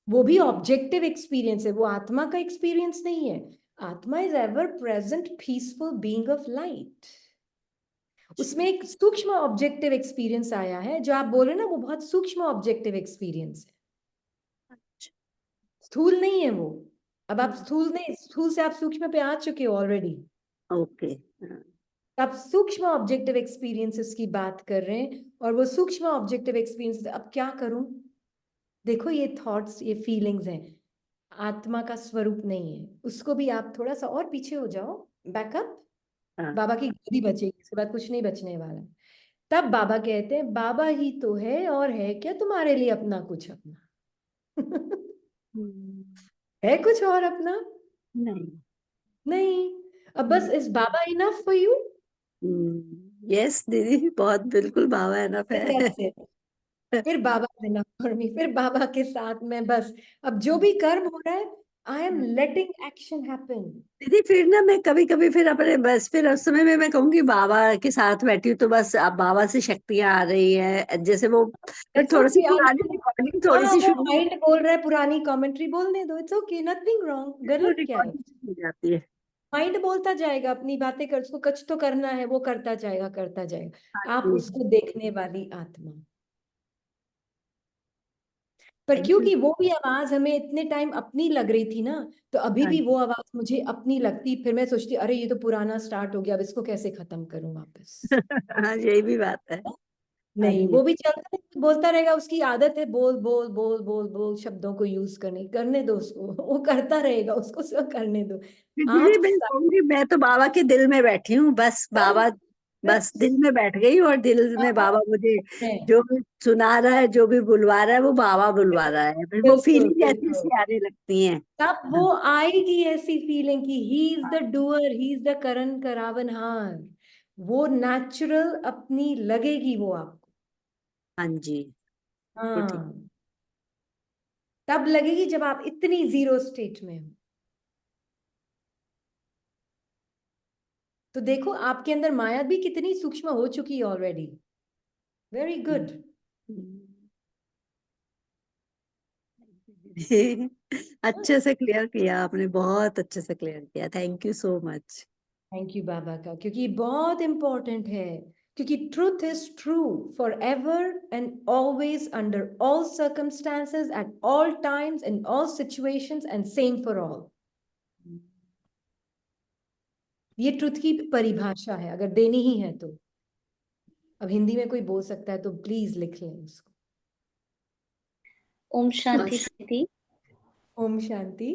वो भी ऑब्जेक्टिव एक्सपीरियंस है, वो आत्मा का एक्सपीरियंस नहीं है। आत्मा is ever present peaceful being of light. उसमें एक सूक्ष्म ऑब्जेक्टिव एक्सपीरियंस आया है, जो आप बोल रहे ना, वो बहुत सूक्ष्म ऑब्जेक्टिव एक्सपीरियंस है, स्थूल नहीं है वो। अब आप स्थूल नहीं, स्थूल से आप सूक्ष्म पे आ चुके हो ऑलरेडी। ओके। आप सूक्ष्म ऑब्जेक्टिव एक्सपीरियंसेस की बात कर रहे हैं, और वो सूक्ष्म ऑब्जेक्टिव एक्सपीरियंस, अब क्या करूं? देखो, ये थॉट्स, ये फीलिंग्स हैं, आत्मा का स्वरूप नहीं है। उसको भी आप थोड़ा सा और पीछे हो जाओ, बैकअप, बाबा की गोदी बचेगी, इसके बाद कुछ नहीं बचने वाला। तब बाबा कहते हैं, बाबा ही तो है, और है क्या तुम्हारे लिए अपना कुछ अपना? है कुछ और अपना? नहीं। नहीं। अब बस, is Baba enough for you? Yes दीदी, बहुत बिल्कुल बाबा एनफ है। फिर बाबा इनफ फॉर मी, फिर बाबा के साथ में बस, अब जो भी कर्म हो रहा है I am letting action happen. दीदी फिर ना मैं कभी कभी फिर अपने बस फिर उस समय में मैं कहूंगी बाबा के साथ बैठी हूँ तो बस अब बाबा से शक्तियां आ रही है जैसे वो फिर It's थोड़ी सी okay, पुरानी आने दो। रिकॉर्डिंग थोड़ी हाँ, सी वो शुरू माइंड बोल रहा है पुरानी कमेंट्री बोलने दो, इट्स ओके, नथिंग रॉन्ग, गलत क्या है? रिकॉर्डिंग हो जाती है। माइंड बोलता जाएगा, अपनी बातें कर, उसको कुछ तो करना है, वो करता जाएगा करता हाँ जाएगा। आप जी, उसको देखने वाली आत्मा। पर थैंक यू। क्योंकि वो भी आवाज हमें इतने टाइम अपनी लग रही थी ना, तो अभी हाँ भी जी। वो आवाज मुझे अपनी लगती, फिर मैं सोचती अरे ये तो पुराना स्टार्ट हो गया, अब इसको कैसे खत्म करूं वापस। हाँ यही भी बात है। हाँ नहीं, जी। वो भी चलता है, बोलता रहेगा, उसकी आदत है बोल बोल बोल बोल बोल शब्दों को यूज करने, करने दो उसको, वो करता रहेगा, उसको सब करने दो। दीदी आप मैं कहूंगी मैं तो बाबा के दिल में बैठी हूँ बस बाबा बस दिल में बैठ गई हूँ और दिल में बाबा मुझे जो भी सुना रहा है जो भी बुलवा रहा है वो बाबा बुलवा रहा है फिर वो बिल्कुल फीलिंग ऐसी बिल्कुल, ऐसी आने लगती है। तब वो आएगी ऐसी फीलिंग की he is the doer, he is the करण करावनहार। वो नेचुरल अपनी लगेगी वो आपको। हाँ जी। वो ठीक। हाँ, तब लगेगी जब आप इतनी जीरो स्टेट में हो। तो देखो आपके अंदर माया भी कितनी सूक्ष्म हो चुकी है ऑलरेडी। Very good. अच्छे से क्लियर किया आपने बहुत अच्छे से क्लियर किया thank you so much. Thank you बाबा का, क्योंकि बहुत इंपॉर्टेंट है। क्योंकि truth is true for ever and always, under all circumstances, at all times, in all situations, and same for all. ये ट्रुथ की परिभाषा है, अगर देनी ही है तो। अब हिंदी में कोई बोल सकता है तो प्लीज लिख लें उसको। Om Shanti अच्छा। Didi. Om Shanti.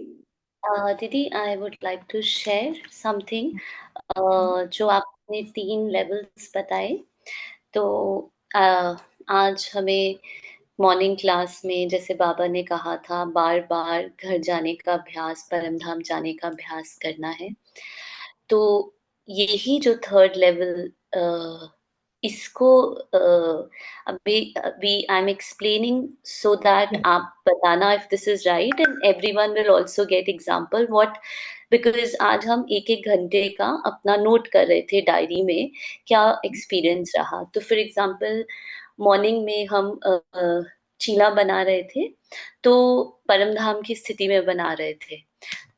Didi, I would like to share something. जो आपने 3 लेवल्स बताए, तो आज हमें मॉर्निंग क्लास में जैसे बाबा ने कहा था बार-बार घर जाने का अभ्यास, परम धाम जाने का अभ्यास करना है। तो यही जो 3rd लेवल इसको अभी I am explaining so that आप बताना if this is right and everyone will also get example what because आज हम 1-1 घंटे का अपना नोट कर रहे थे डायरी में, क्या एक्सपीरियंस रहा। तो फॉर एग्जांपल मॉर्निंग में हम चीला बना रहे थे, तो परम धाम की स्थिति में बना रहे थे।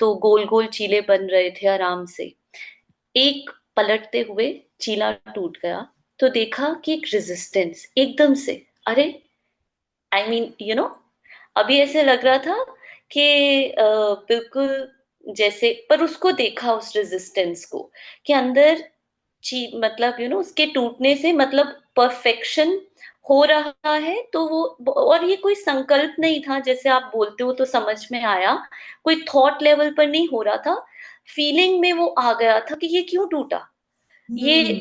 तो गोल-गोल चीले बन रहे थे आराम से। एक पलटते हुए चीला टूट गया, तो देखा कि एक रेजिस्टेंस एकदम से, अरे आई मीन यू नो अभी ऐसे लग रहा था कि बिल्कुल जैसे, पर उसको देखा उस रेजिस्टेंस को कि अंदर मतलब उसके टूटने से मतलब परफेक्शन हो रहा है। तो वो और ये कोई संकल्प नहीं था, जैसे आप बोलते हो तो समझ में आया, कोई थॉट लेवल पर नहीं हो रहा था, फीलिंग में वो आ गया था कि ये क्यों टूटा, ये ये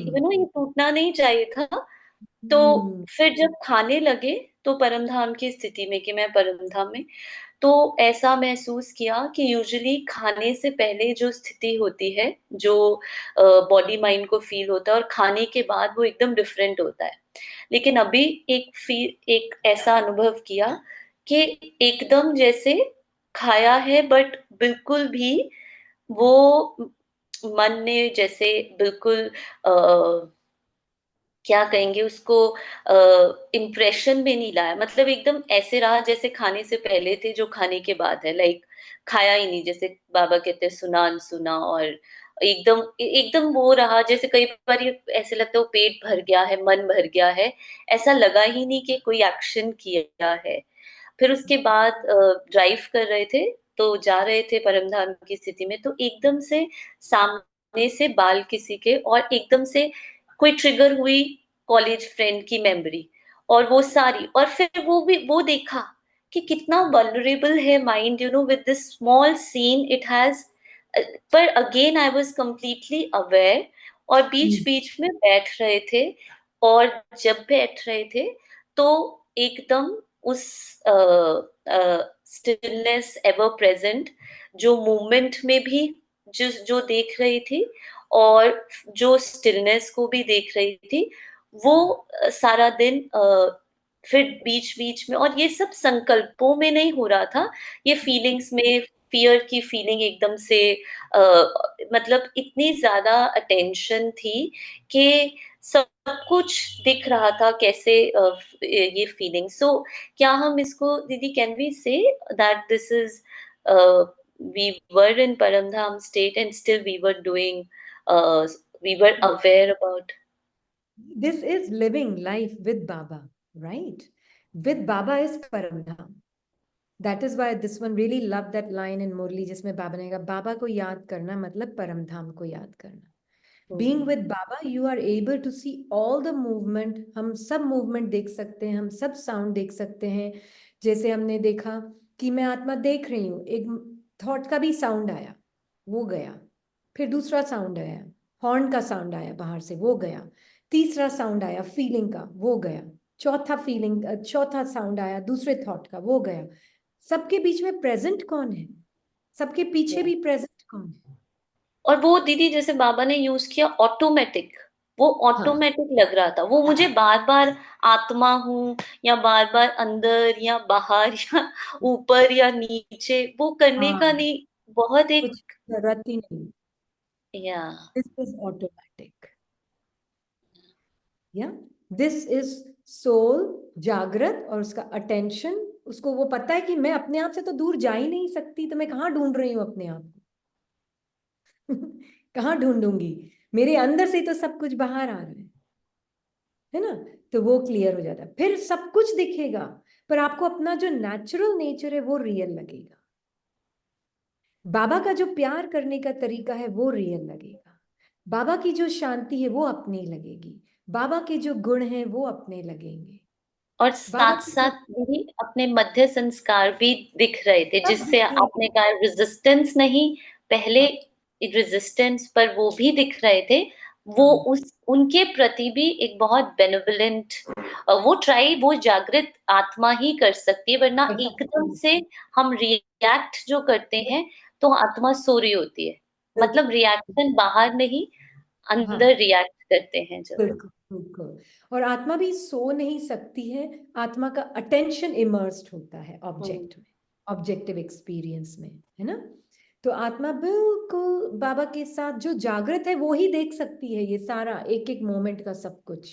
टूटना नहीं चाहिए था। तो फिर जब खाने लगे तो परम धाम की स्थिति में कि मैं परम धाम में, तो ऐसा महसूस किया कि यूजुअली खाने से पहले जो स्थिति होती है, जो बॉडी माइंड को फील होता है, और खाने के बाद वो एकदम डिफरेंट होता है। लेकिन अभी एक ऐसा अनुभव किया कि एकदम जैसे खाया है बट बिल्कुल भी वो मन ने जैसे बिल्कुल क्या कहेंगे उसको इम्प्रेशन में नहीं लाया, मतलब एकदम ऐसे रहा जैसे खाने से पहले थे जो खाने के बाद है, लाइक खाया ही नहीं, जैसे बाबा कहते हैं सुना अनसुना, और एकदम एकदम वो रहा जैसे कई बार ये ऐसे लगता है वो पेट भर गया है, मन भर गया है, ऐसा लगा ही नहीं कि कोई एक्शन किया है। फिर उसके बाद ड्राइव कर रहे थे, तो जा रहे थे परमधाम की स्थिति में, तो एकदम से सामने से बाल किसी के, और एकदम से कोई ट्रिगर हुई कॉलेज फ्रेंड की मेमोरी, और वो सारी, और फिर वो भी वो देखा कि कितना वल्नरेबल है mind, with this small scene it has. पर again I was completely aware, और बीच बीच में बैठ रहे थे, और जब बैठ रहे थे तो एकदम उस स्टिलनेस एवर प्रेजेंट, जो मूवमेंट में भी जो देख रही थी, और जो स्टिलनेस को भी देख रही थी, वो सारा दिन फिर बीच बीच में, और ये सब संकल्पों में नहीं हो रहा था, ये फीलिंग्स में, फियर की फीलिंग एकदम से मतलब इतनी ज्यादा अटेंशन थी कि सब कुछ दिख रहा था कैसे ये फीलिंग। सो क्या हम इसको दीदी can we say that this is we were in Paramdham state and still we were doing we were aware about. This is living life with Baba, right? With Baba is Paramdham. That is why this one really loved that line in Murli जिसमें बाबा ने कहा बाबा को याद करना मतलब परमधाम को याद करना. Being with Baba, you are able to see all the movement. हम सब movement देख सकते हैं, हम सब sound देख सकते हैं. जैसे हमने देखा कि मैं आत्मा देख रही हूँ, एक थॉट का भी साउंड आया, वो गया. फिर दूसरा साउंड आया, हॉर्न का साउंड आया बाहर से, वो गया. तीसरा साउंड आया फीलिंग का, वो गया. चौथा साउंड आया दूसरे थॉट का, वो गया. सबके बीच में प्रेजेंट कौन है? सबके पीछे भी प्रेजेंट कौन है? और वो दीदी जैसे बाबा ने यूज किया ऑटोमेटिक, वो ऑटोमेटिक लग रहा था. वो मुझे बार बार आत्मा हूँ या बार बार अंदर या बाहर या ऊपर या नीचे वो करने का नहीं, बहुत एक कुछ जरूरत ही नहीं. या This is automatic. Yeah, this is soul जागृत और उसका attention. उसको वो पता है कि मैं अपने आप से तो दूर जा ही नहीं सकती, तो मैं कहाँ ढूंढ रही हूँ अपने आप को? कहाँ ढूंढूंगी? मेरे अंदर से तो सब कुछ बाहर आ रहा है ना? तो वो क्लियर हो जाता है. फिर सब कुछ दिखेगा, पर आपको अपना जो नेचुरल नेचर है वो रियल लगेगा. बाबा का जो प्यार करने का तरीका है वो रियल लगेगा. बाबा की जो शांति है वो अपनी लगेगी. बाबा के जो गुण हैं वो अपने लगेंगे. और बाबा साथ की साथ दीदी अपने मध्य संस्कार भी दिख रहे थे, सब जिससे दिखेंगे. आपने कहा रेजिस्टेंस नहीं, पहले रेजिस्टेंस पर वो भी दिख रहे थे. वो उस उनके प्रति भी एक बहुत बेनेवलेंट, वो ट्राई वो जागृत आत्मा ही कर सकती है, वरना एकदम से हम रिएक्ट जो करते हैं तो आत्मा सो रही होती है. मतलब रिएक्शन बाहर नहीं, अंदर रिएक्ट करते हैं जब. बिल्कुल बिल्कुल. और आत्मा भी सो नहीं सकती है. आत्मा का अटेंशन इमर्स्ड होता है ऑब्जेक्ट में, ऑब्जेक्टिव एक्सपीरियंस में, है ना? तो आत्मा बिल्कुल बाबा के साथ जो जागृत है वो ही देख सकती है ये सारा एक एक मोमेंट का सब कुछ.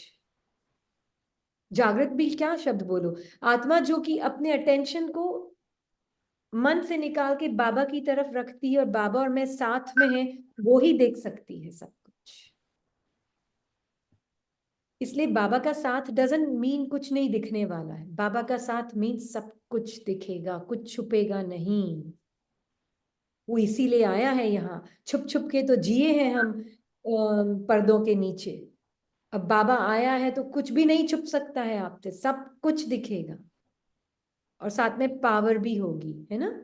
जागृत भी क्या शब्द बोलो, आत्मा जो कि अपने अटेंशन को मन से निकाल के बाबा की तरफ रखती है और बाबा और मैं साथ में है, वो ही देख सकती है सब कुछ. इसलिए बाबा का साथ डजंट मीन कुछ नहीं दिखने वाला है. बाबा का साथ मीन सब कुछ दिखेगा, कुछ छुपेगा नहीं. वो इसीलिए आया है यहाँ. छुप छुप के तो जिए हैं हम पर्दों के नीचे. अब बाबा आया है तो कुछ भी नहीं छुप सकता है आपसे, सब कुछ दिखेगा और साथ में पावर भी होगी, है ना?